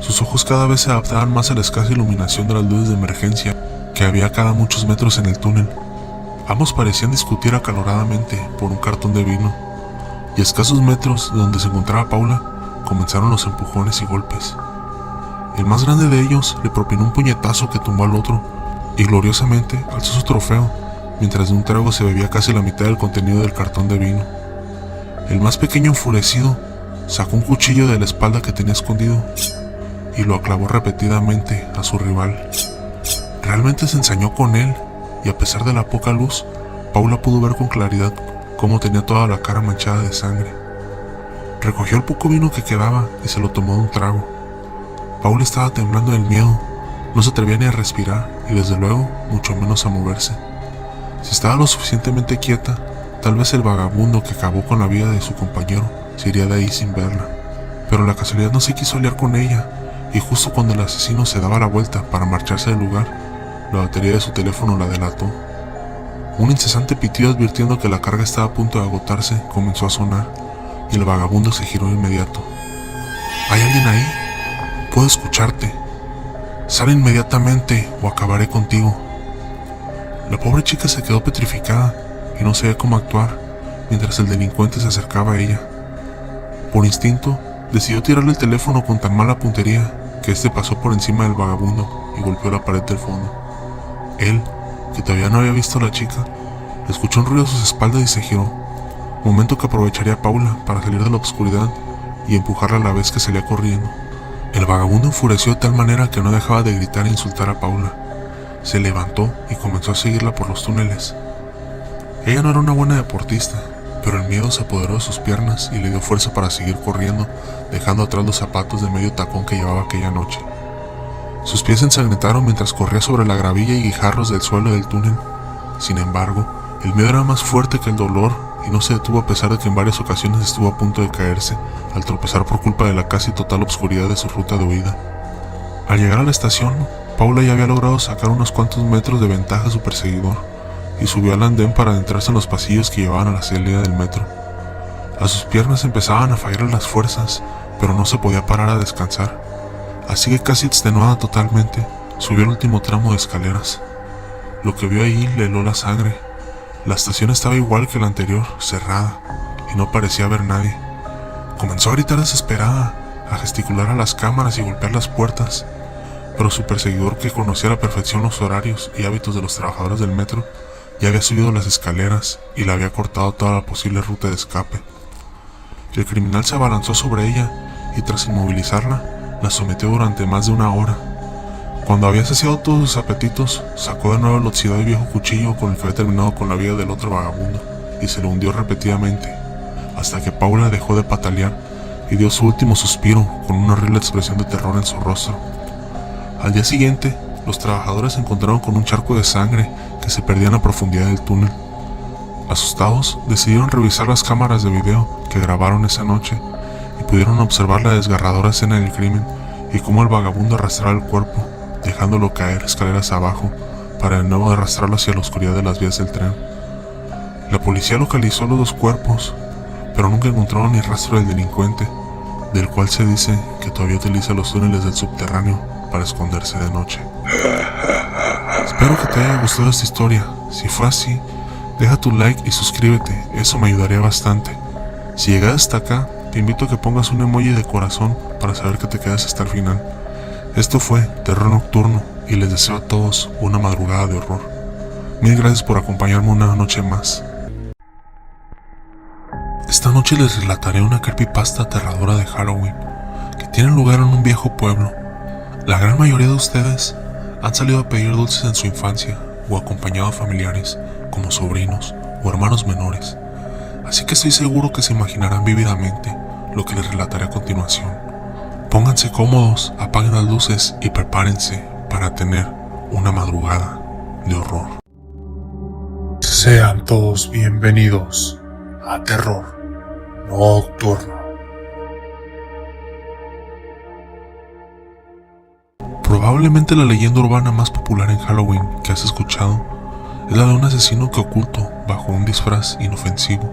Sus ojos cada vez se adaptaban más a la escasa iluminación de las luces de emergencia que había cada muchos metros en el túnel. Ambos parecían discutir acaloradamente por un cartón de vino, y a escasos metros de donde se encontraba Paula, comenzaron los empujones y golpes. El más grande de ellos le propinó un puñetazo que tumbó al otro, y gloriosamente alzó su trofeo, mientras de un trago se bebía casi la mitad del contenido del cartón de vino. El más pequeño, enfurecido, sacó un cuchillo de la espalda que tenía escondido y lo clavó repetidamente a su rival. Realmente se ensañó con él, y a pesar de la poca luz, Paula pudo ver con claridad cómo tenía toda la cara manchada de sangre. Recogió el poco vino que quedaba y se lo tomó de un trago. Paula estaba temblando del miedo, no se atrevía ni a respirar y desde luego mucho menos a moverse. Si estaba lo suficientemente quieta, tal vez el vagabundo que acabó con la vida de su compañero se iría de ahí sin verla. Pero la casualidad no se quiso liar con ella, y justo cuando el asesino se daba la vuelta para marcharse del lugar, la batería de su teléfono la delató. Un incesante pitido advirtiendo que la carga estaba a punto de agotarse comenzó a sonar, y el vagabundo se giró de inmediato. ¿Hay alguien ahí? Puedo escucharte. Sal inmediatamente o acabaré contigo. La pobre chica se quedó petrificada y no sabía cómo actuar mientras el delincuente se acercaba a ella. Por instinto, decidió tirarle el teléfono con tan mala puntería que este pasó por encima del vagabundo y golpeó la pared del fondo. Él, que todavía no había visto a la chica, escuchó un ruido a sus espaldas y se giró, momento que aprovecharía Paula para salir de la oscuridad y empujarla a la vez que salía corriendo. El vagabundo enfureció de tal manera que no dejaba de gritar e insultar a Paula. Se levantó y comenzó a seguirla por los túneles. Ella no era una buena deportista, pero el miedo se apoderó de sus piernas y le dio fuerza para seguir corriendo, dejando atrás los zapatos de medio tacón que llevaba aquella noche. Sus pies se ensangrentaron mientras corría sobre la gravilla y guijarros del suelo del túnel. Sin embargo, el miedo era más fuerte que el dolor y no se detuvo a pesar de que en varias ocasiones estuvo a punto de caerse al tropezar por culpa de la casi total obscuridad de su ruta de huida. Al llegar a la estación, Paula ya había logrado sacar unos cuantos metros de ventaja a su perseguidor y subió al andén para adentrarse en los pasillos que llevaban a la salida del metro. A sus piernas empezaban a fallar las fuerzas, pero no se podía parar a descansar, así que casi extenuada totalmente, subió el último tramo de escaleras. Lo que vio ahí le heló la sangre. La estación estaba igual que la anterior, cerrada, y no parecía haber nadie. Comenzó a gritar desesperada, a gesticular a las cámaras y golpear las puertas, pero su perseguidor, que conocía a la perfección los horarios y hábitos de los trabajadores del metro, ya había subido las escaleras y le había cortado toda la posible ruta de escape. El criminal se abalanzó sobre ella y tras inmovilizarla, la sometió durante más de una hora. Cuando había saciado todos sus apetitos, sacó de nuevo el oxidado y viejo cuchillo con el que había terminado con la vida del otro vagabundo y se lo hundió repetidamente, hasta que Paula dejó de patalear y dio su último suspiro con una horrible expresión de terror en su rostro. Al día siguiente, los trabajadores se encontraron con un charco de sangre que se perdía en la profundidad del túnel. Asustados, decidieron revisar las cámaras de video que grabaron esa noche y pudieron observar la desgarradora escena del crimen y cómo el vagabundo arrastraba el cuerpo, dejándolo caer escaleras abajo para de nuevo arrastrarlo hacia la oscuridad de las vías del tren. La policía localizó los dos cuerpos, pero nunca encontraron ni rastro del delincuente, del cual se dice que todavía utiliza los túneles del subterráneo para esconderse de noche. Espero que te haya gustado esta historia. Si fue así, deja tu like y suscríbete, eso me ayudaría bastante. Si llegaste hasta acá, te invito a que pongas un emoji de corazón para saber que te quedas hasta el final. Esto fue Terror Nocturno y les deseo a todos una madrugada de horror. Mil gracias por acompañarme una noche más. Esta noche les relataré una creepypasta aterradora de Halloween que tiene lugar en un viejo pueblo. La gran mayoría de ustedes han salido a pedir dulces en su infancia o acompañado a familiares como sobrinos o hermanos menores, así que estoy seguro que se imaginarán vívidamente lo que les relataré a continuación. Pónganse cómodos, apaguen las luces y prepárense para tener una madrugada de horror. Sean todos bienvenidos a Terror Nocturno. Probablemente la leyenda urbana más popular en Halloween que has escuchado es la de un asesino que, oculto bajo un disfraz inofensivo,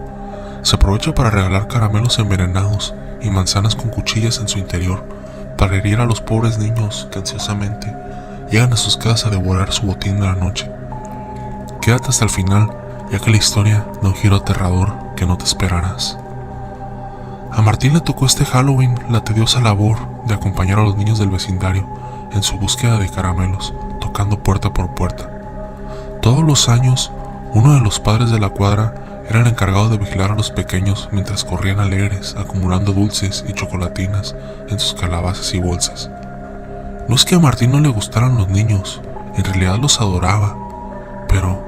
se aprovecha para regalar caramelos envenenados y manzanas con cuchillas en su interior para herir a los pobres niños que ansiosamente llegan a sus casas a devorar su botín de la noche. Quédate hasta el final, ya que la historia da un giro aterrador que no te esperarás. A Martín le tocó este Halloween la tediosa labor de acompañar a los niños del vecindario en su búsqueda de caramelos, tocando puerta por puerta. Todos los años, uno de los padres de la cuadra era el encargado de vigilar a los pequeños mientras corrían alegres, acumulando dulces y chocolatinas en sus calabazas y bolsas. No es que a Martín no le gustaran los niños, en realidad los adoraba, pero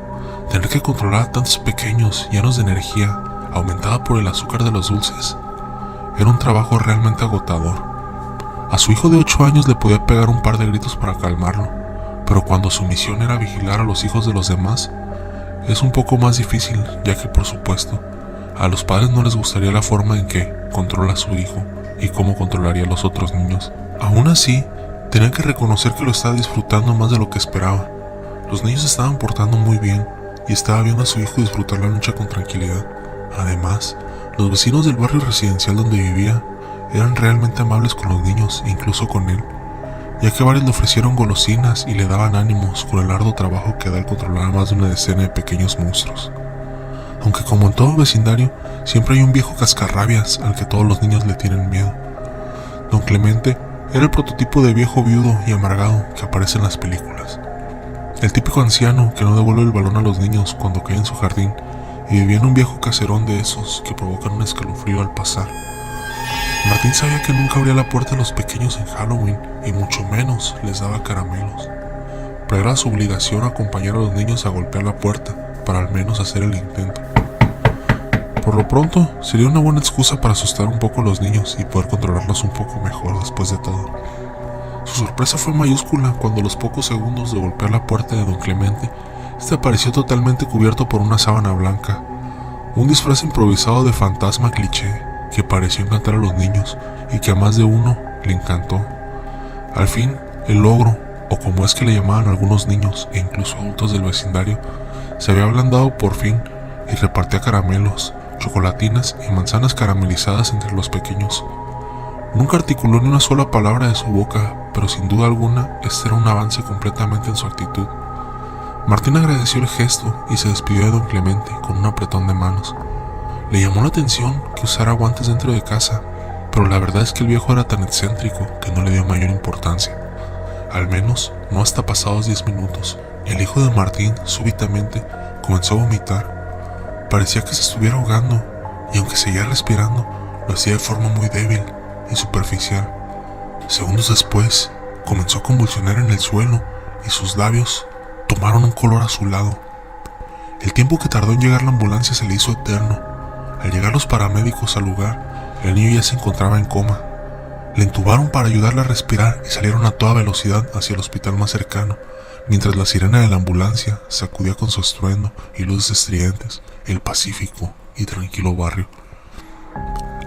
tener que controlar a tantos pequeños llenos de energía, aumentada por el azúcar de los dulces, era un trabajo realmente agotador. A su hijo de 8 años le podía pegar un par de gritos para calmarlo, pero cuando su misión era vigilar a los hijos de los demás, es un poco más difícil, ya que, por supuesto, a los padres no les gustaría la forma en que controla a su hijo y cómo controlaría a los otros niños. Aún así, tenía que reconocer que lo estaba disfrutando más de lo que esperaba. Los niños se estaban portando muy bien y estaba viendo a su hijo disfrutar la noche con tranquilidad. Además, los vecinos del barrio residencial donde vivía eran realmente amables con los niños e incluso con él, ya que varios le ofrecieron golosinas y le daban ánimos con el arduo trabajo que da el controlar a más de una decena de pequeños monstruos. Aunque, como en todo vecindario, siempre hay un viejo cascarrabias al que todos los niños le tienen miedo. Don Clemente era el prototipo de viejo viudo y amargado que aparece en las películas. El típico anciano que no devuelve el balón a los niños cuando cae en su jardín y vivía en un viejo caserón de esos que provocan un escalofrío al pasar. Martín sabía que nunca abría la puerta a los pequeños en Halloween y mucho menos les daba caramelos, pero era su obligación acompañar a los niños a golpear la puerta para al menos hacer el intento. Por lo pronto, sería una buena excusa para asustar un poco a los niños y poder controlarlos un poco mejor después de todo. Su sorpresa fue mayúscula cuando a los pocos segundos de golpear la puerta de Don Clemente, este apareció totalmente cubierto por una sábana blanca, un disfraz improvisado de fantasma cliché que pareció encantar a los niños y que a más de uno le encantó. Al fin, el ogro, o como es que le llamaban algunos niños e incluso adultos del vecindario, se había ablandado por fin y repartía caramelos, chocolatinas y manzanas caramelizadas entre los pequeños. Nunca articuló ni una sola palabra de su boca, pero sin duda alguna este era un avance completamente en su actitud. Martín agradeció el gesto y se despidió de Don Clemente con un apretón de manos. Le llamó la atención que usara guantes dentro de casa, pero la verdad es que el viejo era tan excéntrico que no le dio mayor importancia. Al menos no hasta pasados 10 minutos. El hijo de Martín súbitamente comenzó a vomitar. Parecía que se estuviera ahogando y aunque seguía respirando, lo hacía de forma muy débil y superficial. Segundos después, comenzó a convulsionar en el suelo y sus labios tomaron un color azulado. El tiempo que tardó en llegar la ambulancia se le hizo eterno. Al llegar los paramédicos al lugar, el niño ya se encontraba en coma. Le intubaron para ayudarle a respirar y salieron a toda velocidad hacia el hospital más cercano, mientras la sirena de la ambulancia sacudía con su estruendo y luces estridentes el pacífico y tranquilo barrio.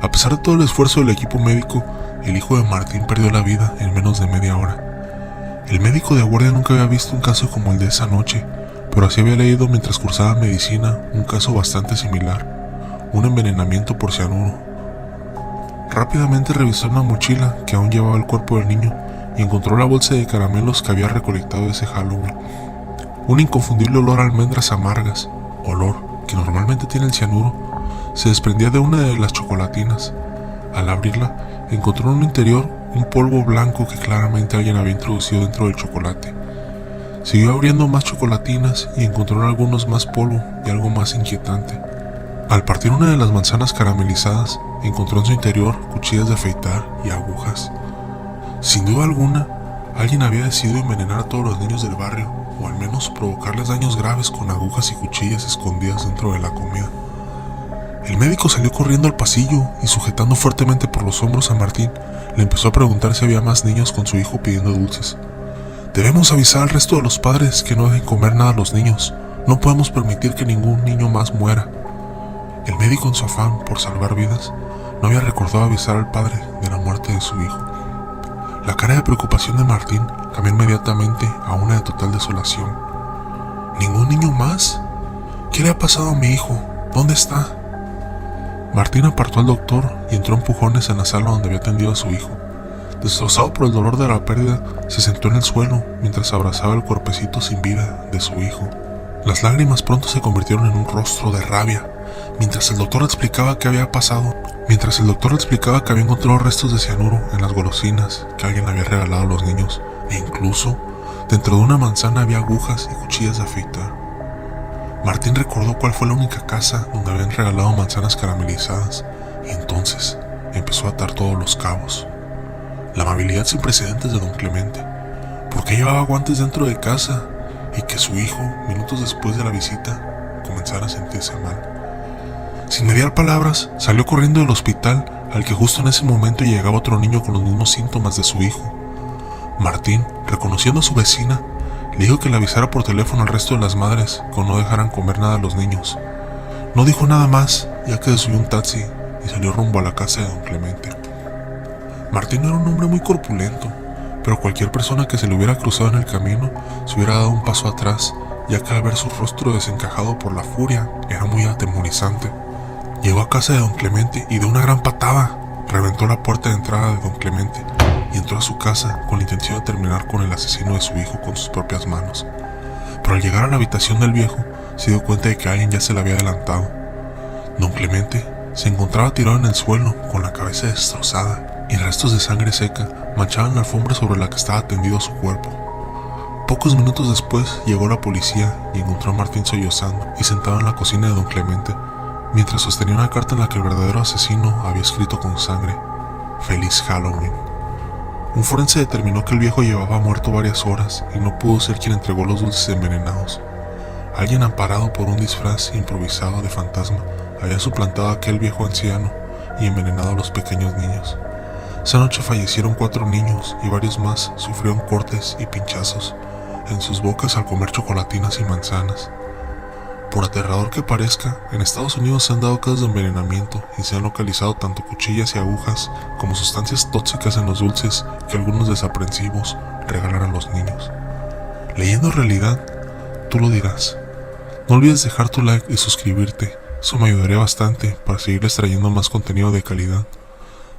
A pesar de todo el esfuerzo del equipo médico, el hijo de Martín perdió la vida en menos de media hora. El médico de guardia nunca había visto un caso como el de esa noche, pero así había leído mientras cursaba medicina un caso bastante similar. Un envenenamiento por cianuro. Rápidamente revisó una mochila que aún llevaba el cuerpo del niño y encontró la bolsa de caramelos que había recolectado ese Halloween. Un inconfundible olor a almendras amargas, olor que normalmente tiene el cianuro, se desprendía de una de las chocolatinas. Al abrirla, encontró en el interior un polvo blanco que claramente alguien había introducido dentro del chocolate. Siguió abriendo más chocolatinas y encontró en algunos más polvo y algo más inquietante. Al partir una de las manzanas caramelizadas, encontró en su interior cuchillas de afeitar y agujas. Sin duda alguna, alguien había decidido envenenar a todos los niños del barrio, o al menos provocarles daños graves con agujas y cuchillas escondidas dentro de la comida. El médico salió corriendo al pasillo y, sujetando fuertemente por los hombros a Martín, le empezó a preguntar si había más niños con su hijo pidiendo dulces. «Debemos avisar al resto de los padres que no dejen comer nada a los niños. No podemos permitir que ningún niño más muera». El médico, en su afán por salvar vidas, no había recordado avisar al padre de la muerte de su hijo. La cara de preocupación de Martín cambió inmediatamente a una de total desolación. ¿Ningún niño más? ¿Qué le ha pasado a mi hijo? ¿Dónde está? Martín apartó al doctor y entró a empujones en la sala donde había atendido a su hijo. Destrozado por el dolor de la pérdida, se sentó en el suelo mientras abrazaba el cuerpecito sin vida de su hijo. Las lágrimas pronto se convirtieron en un rostro de rabia, mientras el doctor explicaba qué había pasado. Mientras el doctor explicaba que había encontrado restos de cianuro en las golosinas que alguien había regalado a los niños, e incluso dentro de una manzana había agujas y cuchillas de afeitar. Martín recordó cuál fue la única casa donde habían regalado manzanas caramelizadas, y entonces empezó a atar todos los cabos. La amabilidad sin precedentes de don Clemente. ¿Por qué llevaba guantes dentro de casa? Y que su hijo, minutos después de la visita, comenzara a sentirse mal. Sin mediar palabras, salió corriendo del hospital, al que justo en ese momento llegaba otro niño con los mismos síntomas de su hijo. Martín, reconociendo a su vecina, le dijo que le avisara por teléfono al resto de las madres que no dejaran comer nada a los niños. No dijo nada más, ya que subió un taxi y salió rumbo a la casa de don Clemente. Martín no era un hombre muy corpulento, pero cualquier persona que se le hubiera cruzado en el camino se hubiera dado un paso atrás, ya que al ver su rostro desencajado por la furia era muy atemorizante. Llegó a casa de don Clemente y de una gran patada reventó la puerta de entrada de don Clemente y entró a su casa con la intención de terminar con el asesino de su hijo con sus propias manos. Pero al llegar a la habitación del viejo se dio cuenta de que alguien ya se le había adelantado. Don Clemente se encontraba tirado en el suelo con la cabeza destrozada y restos de sangre seca manchaban la alfombra sobre la que estaba tendido su cuerpo. Pocos minutos después llegó la policía y encontró a Martín sollozando y sentado en la cocina de don Clemente, mientras sostenía una carta en la que el verdadero asesino había escrito con sangre: "Feliz Halloween". Un forense determinó que el viejo llevaba muerto varias horas y no pudo ser quien entregó los dulces envenenados. Alguien amparado por un disfraz improvisado de fantasma había suplantado a aquel viejo anciano y envenenado a los pequeños niños. Esa noche fallecieron 4 niños y varios más sufrieron cortes y pinchazos en sus bocas al comer chocolatinas y manzanas. Por aterrador que parezca, en Estados Unidos se han dado casos de envenenamiento y se han localizado tanto cuchillas y agujas como sustancias tóxicas en los dulces que algunos desaprensivos regalan a los niños. Leyendo realidad, tú lo dirás. No olvides dejar tu like y suscribirte, eso me ayudaría bastante para seguirles trayendo más contenido de calidad.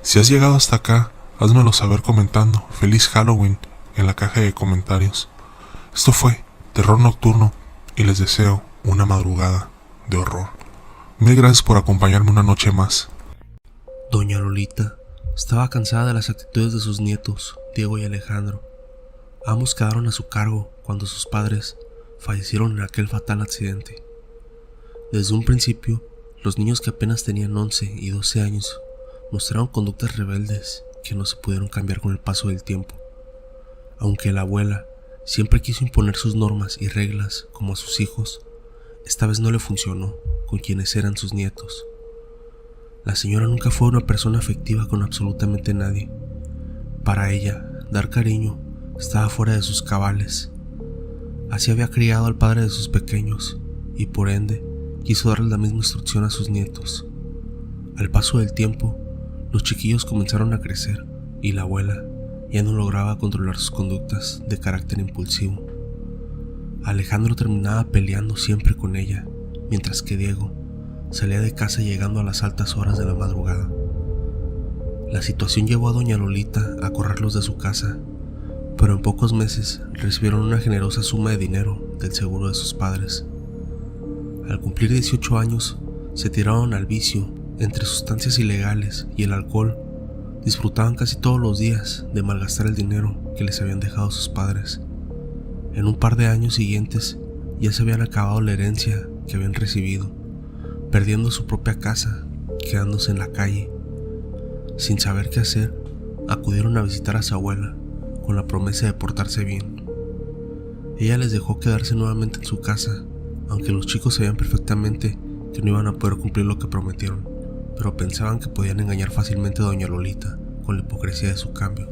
Si has llegado hasta acá, házmelo saber comentando "Feliz Halloween" en la caja de comentarios. Esto fue Terror Nocturno y les deseo una madrugada de horror. Mil gracias por acompañarme una noche más. Doña Lolita estaba cansada de las actitudes de sus nietos, Diego y Alejandro. Ambos quedaron a su cargo cuando sus padres fallecieron en aquel fatal accidente. Desde un principio, los niños que apenas tenían 11 y 12 años mostraron conductas rebeldes que no se pudieron cambiar con el paso del tiempo. Aunque la abuela siempre quiso imponer sus normas y reglas como a sus hijos, esta vez no le funcionó con quienes eran sus nietos. La señora nunca fue una persona afectiva con absolutamente nadie. Para ella, dar cariño estaba fuera de sus cabales. Así había criado al padre de sus pequeños y por ende quiso darle la misma instrucción a sus nietos. Al paso del tiempo, los chiquillos comenzaron a crecer y la abuela ya no lograba controlar sus conductas de carácter impulsivo. Alejandro terminaba peleando siempre con ella, mientras que Diego salía de casa llegando a las altas horas de la madrugada. La situación llevó a doña Lolita a correrlos de su casa, pero en pocos meses recibieron una generosa suma de dinero del seguro de sus padres. Al cumplir 18 años, se tiraron al vicio. Entre sustancias ilegales y el alcohol, disfrutaban casi todos los días de malgastar el dinero que les habían dejado sus padres. En un par de años siguientes ya se habían acabado la herencia que habían recibido, perdiendo su propia casa, quedándose en la calle. Sin saber qué hacer, acudieron a visitar a su abuela con la promesa de portarse bien. Ella les dejó quedarse nuevamente en su casa, aunque los chicos sabían perfectamente que no iban a poder cumplir lo que prometieron, pero pensaban que podían engañar fácilmente a doña Lolita con la hipocresía de su cambio.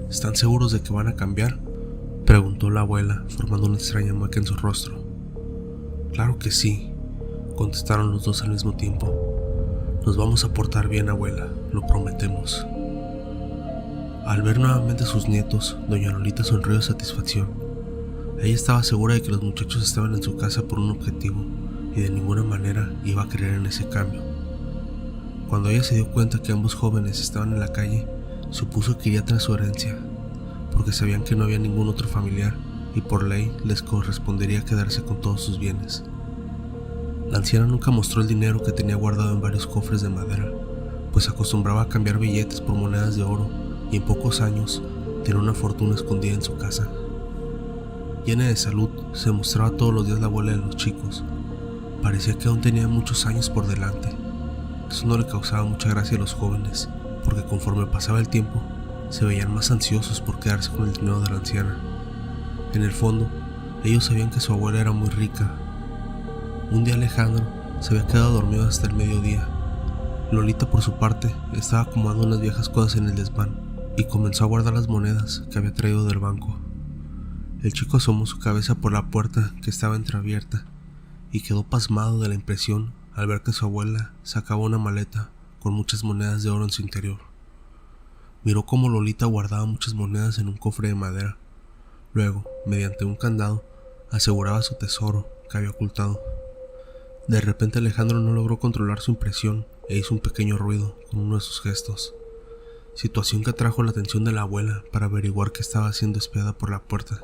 ¿Están seguros de que van a cambiar?, preguntó la abuela, formando una extraña mueca en su rostro. Claro que sí, contestaron los dos al mismo tiempo. Nos vamos a portar bien, abuela, lo prometemos. Al ver nuevamente a sus nietos, doña Lolita sonrió de satisfacción. Ella estaba segura de que los muchachos estaban en su casa por un objetivo y de ninguna manera iba a creer en ese cambio. Cuando ella se dio cuenta que ambos jóvenes estaban en la calle, supuso que iría tras su herencia, porque sabían que no había ningún otro familiar y por ley les correspondería quedarse con todos sus bienes. La anciana nunca mostró el dinero que tenía guardado en varios cofres de madera, pues acostumbraba a cambiar billetes por monedas de oro y en pocos años tenía una fortuna escondida en su casa. Llena de salud, se mostraba todos los días la abuela de los chicos. Parecía que aún tenía muchos años por delante. Eso no le causaba mucha gracia a los jóvenes, porque conforme pasaba el tiempo, se veían más ansiosos por quedarse con el dinero de la anciana. En el fondo, ellos sabían que su abuela era muy rica. Un día Alejandro se había quedado dormido hasta el mediodía. Lolita, por su parte, estaba acomodando unas viejas cosas en el desván y comenzó a guardar las monedas que había traído del banco. El chico asomó su cabeza por la puerta que estaba entreabierta y quedó pasmado de la impresión al ver que su abuela sacaba una maleta con muchas monedas de oro en su interior. Miró cómo Lolita guardaba muchas monedas en un cofre de madera. Luego, mediante un candado, aseguraba su tesoro que había ocultado. De repente Alejandro no logró controlar su impresión e hizo un pequeño ruido con uno de sus gestos, situación que atrajo la atención de la abuela para averiguar que estaba siendo espiada por la puerta.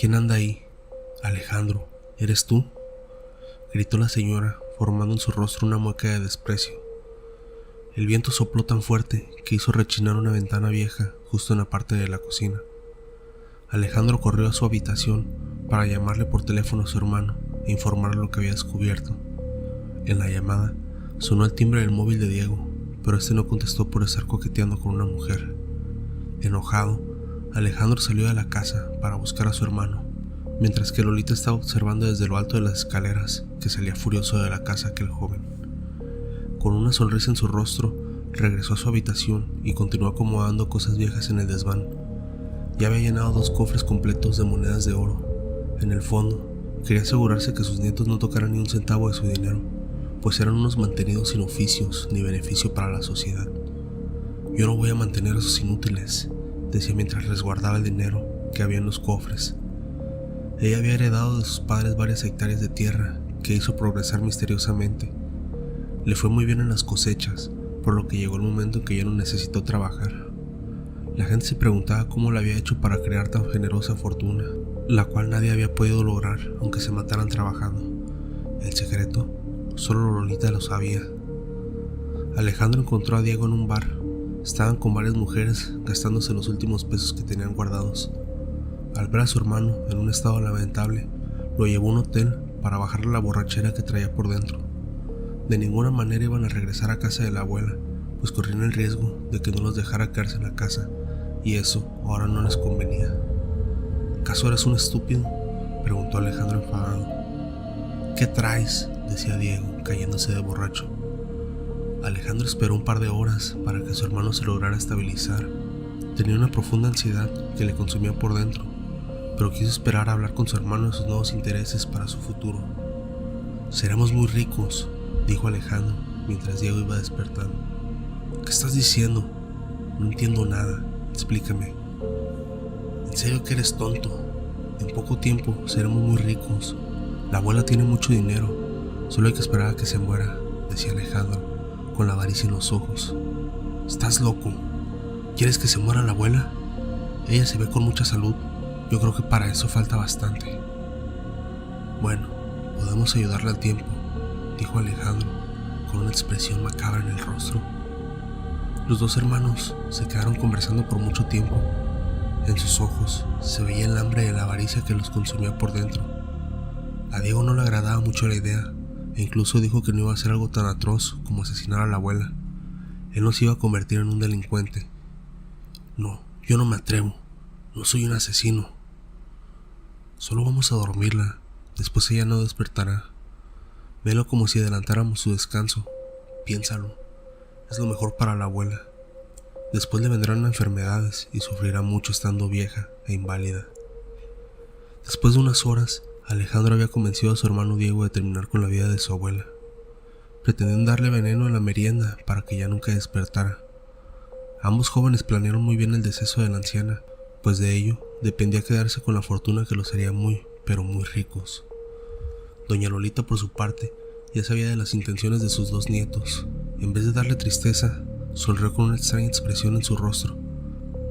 ¿Quién anda ahí? Alejandro, ¿eres tú?, gritó la señora, formando en su rostro una mueca de desprecio. El viento sopló tan fuerte que hizo rechinar una ventana vieja justo en la parte de la cocina. Alejandro corrió a su habitación para llamarle por teléfono a su hermano e informarle lo que había descubierto. En la llamada sonó el timbre del móvil de Diego, pero este no contestó por estar coqueteando con una mujer. Enojado, Alejandro salió de la casa para buscar a su hermano, mientras que Lolita estaba observando desde lo alto de las escaleras que salía furioso de la casa aquel joven. Con una sonrisa en su rostro, regresó a su habitación y continuó acomodando cosas viejas en el desván. Ya había llenado 2 cofres completos de monedas de oro. En el fondo, quería asegurarse que sus nietos no tocaran ni un centavo de su dinero, pues eran unos mantenidos sin oficios ni beneficio para la sociedad. Yo no voy a mantener a esos inútiles, decía mientras resguardaba el dinero que había en los cofres. Ella había heredado de sus padres varias hectáreas de tierra que hizo progresar misteriosamente. Le fue muy bien en las cosechas, por lo que llegó el momento en que ya no necesitó trabajar. La gente se preguntaba cómo lo había hecho para crear tan generosa fortuna, la cual nadie había podido lograr aunque se mataran trabajando. El secreto, solo Lolita lo sabía. Alejandro encontró a Diego en un bar. Estaban con varias mujeres gastándose los últimos pesos que tenían guardados. Al ver a su hermano en un estado lamentable, lo llevó a un hotel para bajarle la borrachera que traía por dentro. De ninguna manera iban a regresar a casa de la abuela, pues corrían el riesgo de que no los dejara quedarse en la casa, y eso ahora no les convenía. ¿Acaso eres un estúpido?, preguntó Alejandro enfadado. ¿Qué traes?, decía Diego, cayéndose de borracho. Alejandro esperó un par de horas para que su hermano se lograra estabilizar. Tenía una profunda ansiedad que le consumía por dentro, pero quiso esperar a hablar con su hermano de sus nuevos intereses para su futuro. «Seremos muy ricos», dijo Alejandro mientras Diego iba despertando. «¿Qué estás diciendo? No entiendo nada. Explícame». «¿En serio que eres tonto? En poco tiempo seremos muy ricos. La abuela tiene mucho dinero. Solo hay que esperar a que se muera», decía Alejandro, con la avaricia en los ojos. «¿Estás loco? ¿Quieres que se muera la abuela? Ella se ve con mucha salud. Yo creo que para eso falta bastante». «Bueno, podemos ayudarle al tiempo», dijo Alejandro, con una expresión macabra en el rostro. Los dos hermanos se quedaron conversando por mucho tiempo. En sus ojos se veía el hambre y la avaricia que los consumía por dentro. A Diego no le agradaba mucho la idea, e incluso dijo que no iba a hacer algo tan atroz como asesinar a la abuela. Él no se iba a convertir en un delincuente. «No, yo no me atrevo. No soy un asesino. Solo vamos a dormirla. Después ella no despertará. Velo como si adelantáramos su descanso. Piénsalo. Es lo mejor para la abuela. Después le vendrán enfermedades y sufrirá mucho estando vieja e inválida». Después de unas horas, Alejandro había convencido a su hermano Diego de terminar con la vida de su abuela. Pretendían darle veneno en la merienda para que ya nunca despertara. Ambos jóvenes planearon muy bien el deceso de la anciana, pues de ello dependía quedarse con la fortuna que los haría muy, pero muy ricos. Doña Lolita, por su parte, ya sabía de las intenciones de sus dos nietos. En vez de darle tristeza, sonrió con una extraña expresión en su rostro.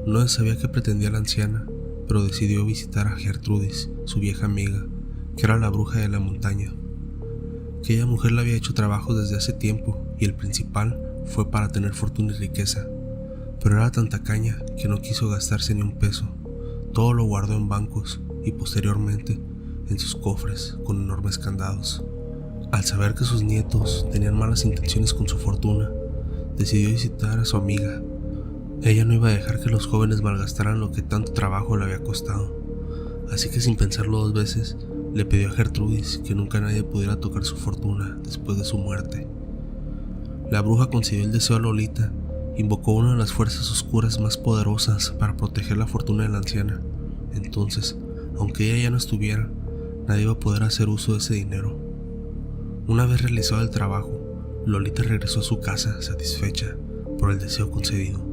No se sabía qué pretendía la anciana, pero decidió visitar a Gertrudis, su vieja amiga, que era la bruja de la montaña. Aquella mujer le había hecho trabajos desde hace tiempo, y el principal fue para tener fortuna y riqueza, pero era tan tacaña que no quiso gastarse ni un peso. Todo lo guardó en bancos y posteriormente en sus cofres con enormes candados. Al saber que sus nietos tenían malas intenciones con su fortuna, decidió visitar a su amiga. Ella no iba a dejar que los jóvenes malgastaran lo que tanto trabajo le había costado, así que sin pensarlo dos veces, le pidió a Gertrudis que nunca nadie pudiera tocar su fortuna después de su muerte. La bruja concedió el deseo a Lolita, invocó una de las fuerzas oscuras más poderosas para proteger la fortuna de la anciana. Entonces, aunque ella ya no estuviera, nadie iba a poder hacer uso de ese dinero. Una vez realizado el trabajo, Lolita regresó a su casa satisfecha por el deseo concedido.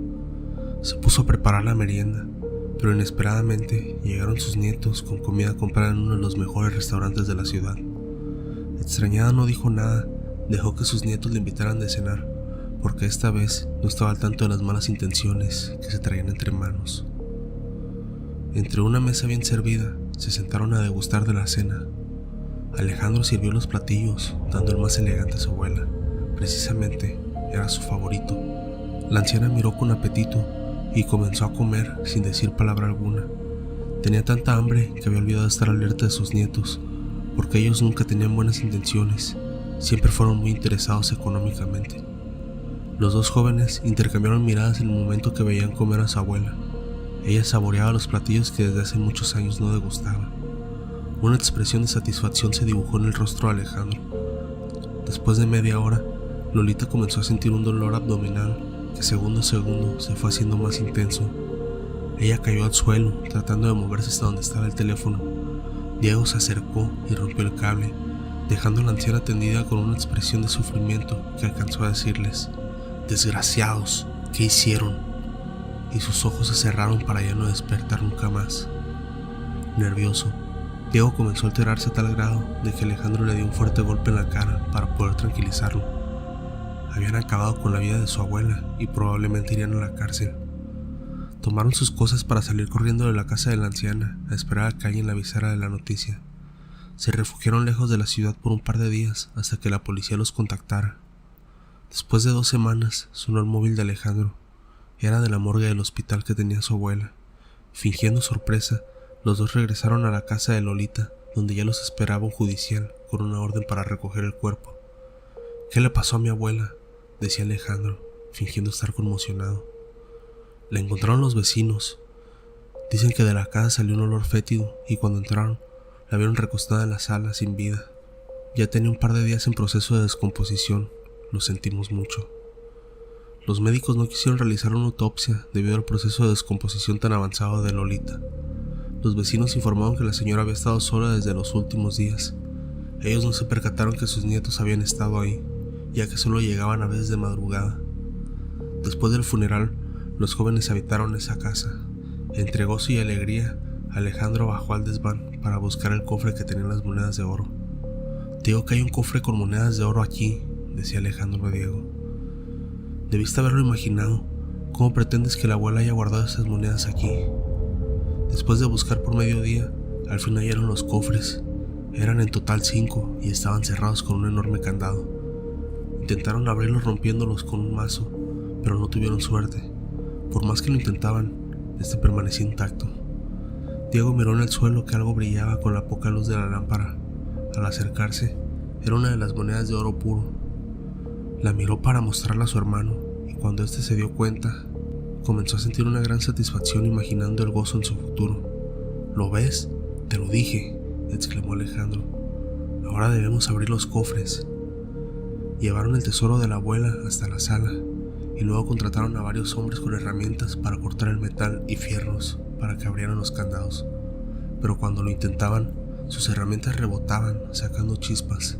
Se puso a preparar la merienda, pero inesperadamente llegaron sus nietos con comida comprada en uno de los mejores restaurantes de la ciudad. Extrañada no dijo nada, dejó que sus nietos le invitaran de cenar, porque esta vez no estaba al tanto de las malas intenciones que se traían entre manos. Entre una mesa bien servida, se sentaron a degustar de la cena. Alejandro sirvió los platillos, dando el más elegante a su abuela. Precisamente, era su favorito. La anciana miró con apetito y comenzó a comer sin decir palabra alguna. Tenía tanta hambre que había olvidado estar alerta de sus nietos, porque ellos nunca tenían buenas intenciones, siempre fueron muy interesados económicamente. Los dos jóvenes intercambiaron miradas en el momento que veían comer a su abuela. Ella saboreaba los platillos que desde hace muchos años no degustaba. Una expresión de satisfacción se dibujó en el rostro de Alejandro. Después de media hora, Lolita comenzó a sentir un dolor abdominal que segundo a segundo se fue haciendo más intenso. Ella cayó al suelo tratando de moverse hasta donde estaba el teléfono. Diego se acercó y rompió el cable, dejando a la anciana tendida con una expresión de sufrimiento que alcanzó a decirles: «Desgraciados, ¿qué hicieron?», y sus ojos se cerraron para ya no despertar nunca más. Nervioso, Diego comenzó a alterarse a tal grado de que Alejandro le dio un fuerte golpe en la cara para poder tranquilizarlo. Habían acabado con la vida de su abuela y probablemente irían a la cárcel. Tomaron sus cosas para salir corriendo de la casa de la anciana a esperar a que alguien le avisara de la noticia. Se refugiaron lejos de la ciudad por un par de días hasta que la policía los contactara. Después de 2 semanas sonó el móvil de Alejandro. Era de la morgue del hospital que tenía su abuela. Fingiendo sorpresa, los dos regresaron a la casa de Lolita, donde ya los esperaba un judicial con una orden para recoger el cuerpo. «¿Qué le pasó a mi abuela?», decía Alejandro, fingiendo estar conmocionado. La encontraron los vecinos. Dicen que de la casa salió un olor fétido y cuando entraron, la vieron recostada en la sala sin vida. Ya tenía un par de días en proceso de descomposición. Lo sentimos mucho. Los médicos no quisieron realizar una autopsia debido al proceso de descomposición tan avanzado de Lolita. Los vecinos informaron que la señora había estado sola desde los últimos días. Ellos no se percataron que sus nietos habían estado ahí, ya que solo llegaban a veces de madrugada. Después del funeral, los jóvenes habitaron esa casa. Entre gozo y alegría, Alejandro bajó al desván para buscar el cofre que tenía las monedas de oro. «Te digo que hay un cofre con monedas de oro aquí», decía Alejandro a Diego. «Debiste haberlo imaginado. ¿Cómo pretendes que la abuela haya guardado esas monedas aquí?». Después de buscar por mediodía, al fin hallaron los cofres. Eran en total 5 y estaban cerrados con un enorme candado. Intentaron abrirlos rompiéndolos con un mazo, pero no tuvieron suerte. Por más que lo intentaban, este permanecía intacto. Diego miró en el suelo que algo brillaba con la poca luz de la lámpara. Al acercarse, era una de las monedas de oro puro. La miró para mostrarla a su hermano, y cuando éste se dio cuenta, comenzó a sentir una gran satisfacción imaginando el gozo en su futuro. «¿Lo ves? Te lo dije», exclamó Alejandro. «Ahora debemos abrir los cofres». Llevaron el tesoro de la abuela hasta la sala, y luego contrataron a varios hombres con herramientas para cortar el metal y fierros para que abrieran los candados. Pero cuando lo intentaban, sus herramientas rebotaban, sacando chispas.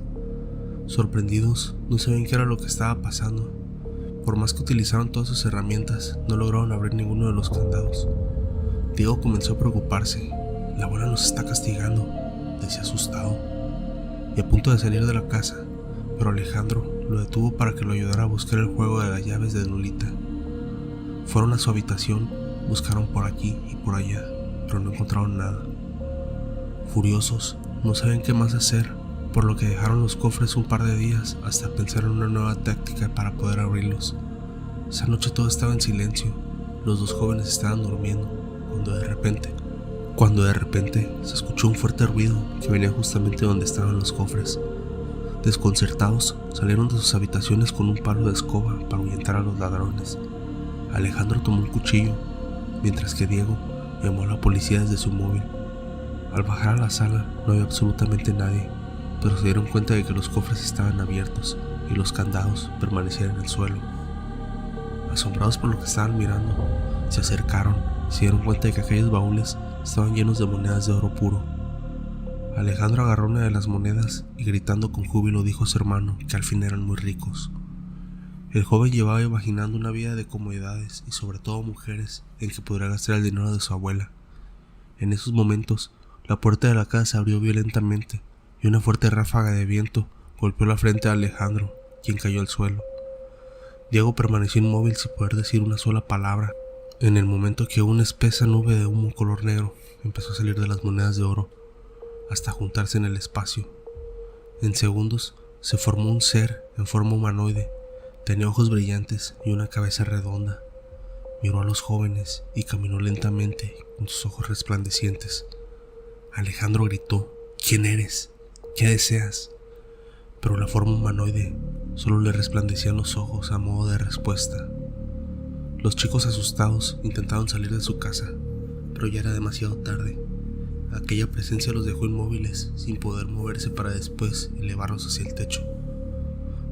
Sorprendidos, no sabían qué era lo que estaba pasando. Por más que utilizaron todas sus herramientas, no lograron abrir ninguno de los candados. Diego comenzó a preocuparse. La abuela nos está castigando, decía asustado, y a punto de salir de la casa, pero Alejandro lo detuvo para que lo ayudara a buscar el juego de las llaves de Lolita. Fueron a su habitación, buscaron por aquí y por allá, pero no encontraron nada. Furiosos, no sabían qué más hacer, por lo que dejaron los cofres un par de días hasta pensar en una nueva táctica para poder abrirlos. Esa noche todo estaba en silencio, los dos jóvenes estaban durmiendo, cuando de repente se escuchó un fuerte ruido que venía justamente donde estaban los cofres. Desconcertados, salieron de sus habitaciones con un palo de escoba para ahuyentar a los ladrones. Alejandro tomó un cuchillo, mientras que Diego llamó a la policía desde su móvil. Al bajar a la sala no había absolutamente nadie, pero se dieron cuenta de que los cofres estaban abiertos y los candados permanecían en el suelo. Asombrados por lo que estaban mirando, se acercaron y se dieron cuenta de que aquellos baúles estaban llenos de monedas de oro puro. Alejandro agarró una de las monedas y gritando con júbilo dijo a su hermano que al fin eran muy ricos. El joven llevaba imaginando una vida de comodidades y sobre todo mujeres en que podría gastar el dinero de su abuela. En esos momentos, la puerta de la casa se abrió violentamente y una fuerte ráfaga de viento golpeó la frente de Alejandro, quien cayó al suelo. Diego permaneció inmóvil sin poder decir una sola palabra, en el momento que una espesa nube de humo color negro empezó a salir de las monedas de oro, hasta juntarse en el espacio. En segundos se formó un ser en forma humanoide, tenía ojos brillantes y una cabeza redonda. Miró a los jóvenes y caminó lentamente con sus ojos resplandecientes. Alejandro gritó: ¿Quién eres? ¿Qué deseas? Pero la forma humanoide solo le resplandecían los ojos a modo de respuesta. Los chicos asustados intentaron salir de su casa, pero ya era demasiado tarde. Aquella presencia los dejó inmóviles, sin poder moverse para después elevarlos hacia el techo.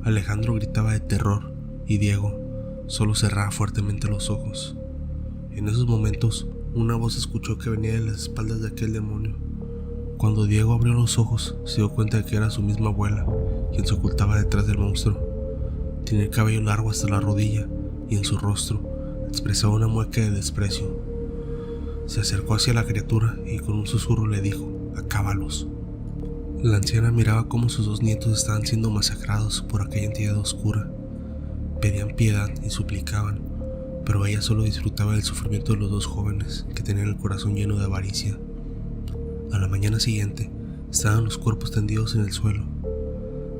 Alejandro gritaba de terror y Diego solo cerraba fuertemente los ojos. En esos momentos, una voz escuchó que venía de las espaldas de aquel demonio. Cuando Diego abrió los ojos, se dio cuenta de que era su misma abuela, quien se ocultaba detrás del monstruo. Tenía el cabello largo hasta la rodilla y en su rostro expresaba una mueca de desprecio. Se acercó hacia la criatura y con un susurro le dijo: «Acábalos». La anciana miraba cómo sus dos nietos estaban siendo masacrados por aquella entidad oscura. Pedían piedad y suplicaban, pero ella solo disfrutaba del sufrimiento de los dos jóvenes que tenían el corazón lleno de avaricia. A la mañana siguiente, estaban los cuerpos tendidos en el suelo.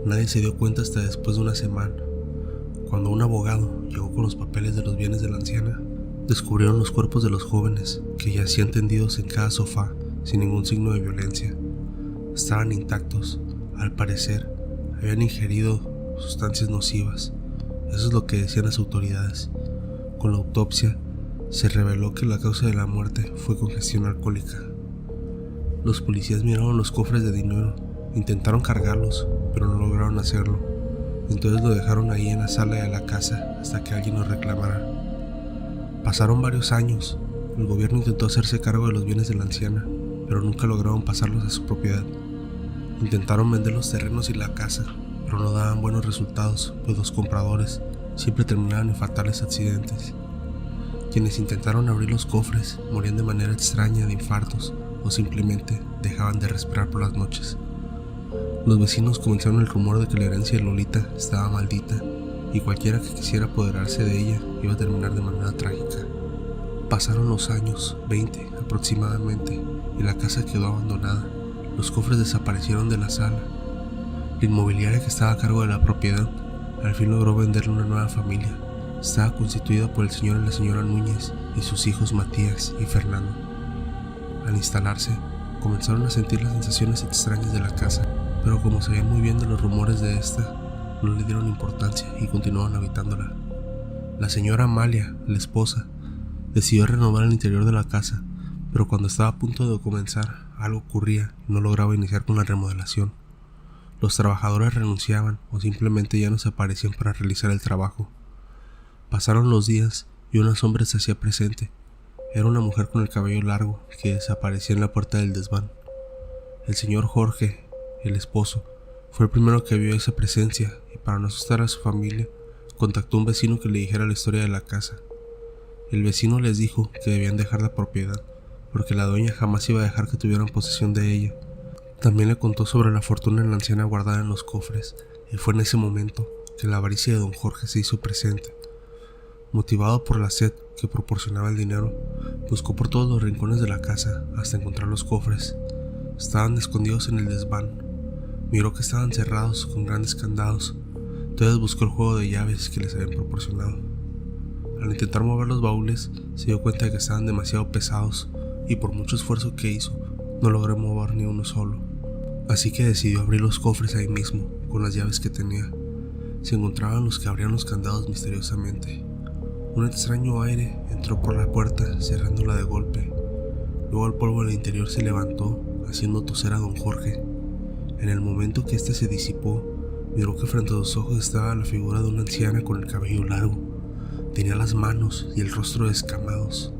Nadie se dio cuenta hasta después de una semana. Cuando un abogado llegó con los papeles de los bienes de la anciana, descubrieron los cuerpos de los jóvenes que yacían tendidos en cada sofá sin ningún signo de violencia. Estaban intactos. Al parecer, habían ingerido sustancias nocivas. Eso es lo que decían las autoridades. Con la autopsia, se reveló que la causa de la muerte fue congestión alcohólica. Los policías miraron los cofres de dinero, intentaron cargarlos, pero no lograron hacerlo. Entonces lo dejaron ahí en la sala de la casa hasta que alguien los reclamara. Pasaron varios años. El gobierno intentó hacerse cargo de los bienes de la anciana, pero nunca lograron pasarlos a su propiedad. Intentaron vender los terrenos y la casa, pero no daban buenos resultados, pues los compradores siempre terminaban en fatales accidentes. Quienes intentaron abrir los cofres morían de manera extraña de infartos o simplemente dejaban de respirar por las noches. Los vecinos comenzaron el rumor de que la herencia de Lolita estaba maldita y cualquiera que quisiera apoderarse de ella iba a terminar de manera trágica. Pasaron los años, 20 aproximadamente, y la casa quedó abandonada. Los cofres desaparecieron de la sala. La inmobiliaria que estaba a cargo de la propiedad al fin logró venderle a una nueva familia. Estaba constituida por el señor y la señora Núñez y sus hijos Matías y Fernando. Al instalarse, comenzaron a sentir las sensaciones extrañas de la casa, pero como sabían muy bien de los rumores de esta, no le dieron importancia y continuaron habitándola. La señora Amalia, la esposa, decidió renovar el interior de la casa, pero cuando estaba a punto de comenzar, algo ocurría y no lograba iniciar con la remodelación. Los trabajadores renunciaban o simplemente ya no se aparecían para realizar el trabajo. Pasaron los días y una sombra se hacía presente. Era una mujer con el cabello largo que desaparecía en la puerta del desván. El señor Jorge, el esposo, fue el primero que vio esa presencia y para no asustar a su familia, contactó a un vecino que le dijera la historia de la casa. El vecino les dijo que debían dejar la propiedad, porque la dueña jamás iba a dejar que tuvieran posesión de ella. También le contó sobre la fortuna de la anciana guardada en los cofres, y fue en ese momento que la avaricia de don Jorge se hizo presente. Motivado por la sed que proporcionaba el dinero, buscó por todos los rincones de la casa hasta encontrar los cofres. Estaban escondidos en el desván. Miró que estaban cerrados con grandes candados. Entonces buscó el juego de llaves que les habían proporcionado. Al intentar mover los baúles, se dio cuenta de que estaban demasiado pesados y por mucho esfuerzo que hizo, no logró mover ni uno solo. Así que decidió abrir los cofres ahí mismo, con las llaves que tenía. Se encontraban los que abrían los candados misteriosamente. Un extraño aire entró por la puerta, cerrándola de golpe. Luego el polvo del interior se levantó, haciendo toser a don Jorge. En el momento que éste se disipó, miró que frente a sus ojos estaba la figura de una anciana con el cabello largo. Tenía las manos y el rostro descamados.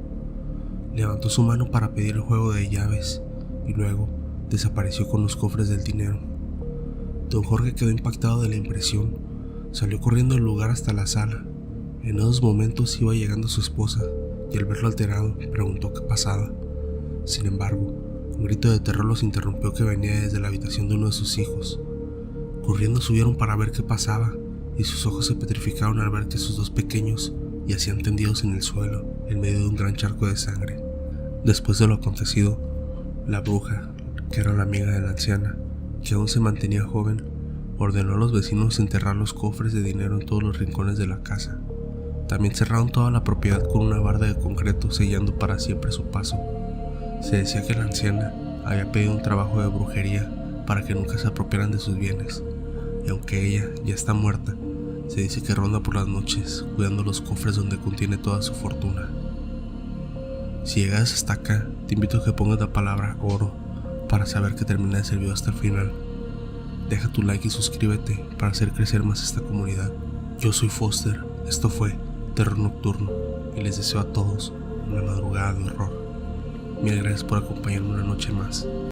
Levantó su mano para pedir el juego de llaves y luego desapareció con los cofres del dinero. Don Jorge quedó impactado de la impresión. Salió corriendo del lugar hasta la sala. En esos momentos iba llegando su esposa y al verlo alterado preguntó qué pasaba. Sin embargo, un grito de terror los interrumpió que venía desde la habitación de uno de sus hijos. Corriendo subieron para ver qué pasaba y sus ojos se petrificaron al ver que sus dos pequeños yacían tendidos en el suelo en medio de un gran charco de sangre. Después de lo acontecido, la bruja, que era la amiga de la anciana, que aún se mantenía joven, ordenó a los vecinos enterrar los cofres de dinero en todos los rincones de la casa. También cerraron toda la propiedad con una barda de concreto sellando para siempre su paso. Se decía que la anciana había pedido un trabajo de brujería para que nunca se apropiaran de sus bienes, y aunque ella ya está muerta, se dice que ronda por las noches cuidando los cofres donde contiene toda su fortuna. Si llegas hasta acá, te invito a que pongas la palabra oro para saber que terminaste el video hasta el final. Deja tu like y suscríbete para hacer crecer más esta comunidad. Yo soy Foster, esto fue Terror Nocturno y les deseo a todos una madrugada de horror. Mil gracias por acompañarme una noche más.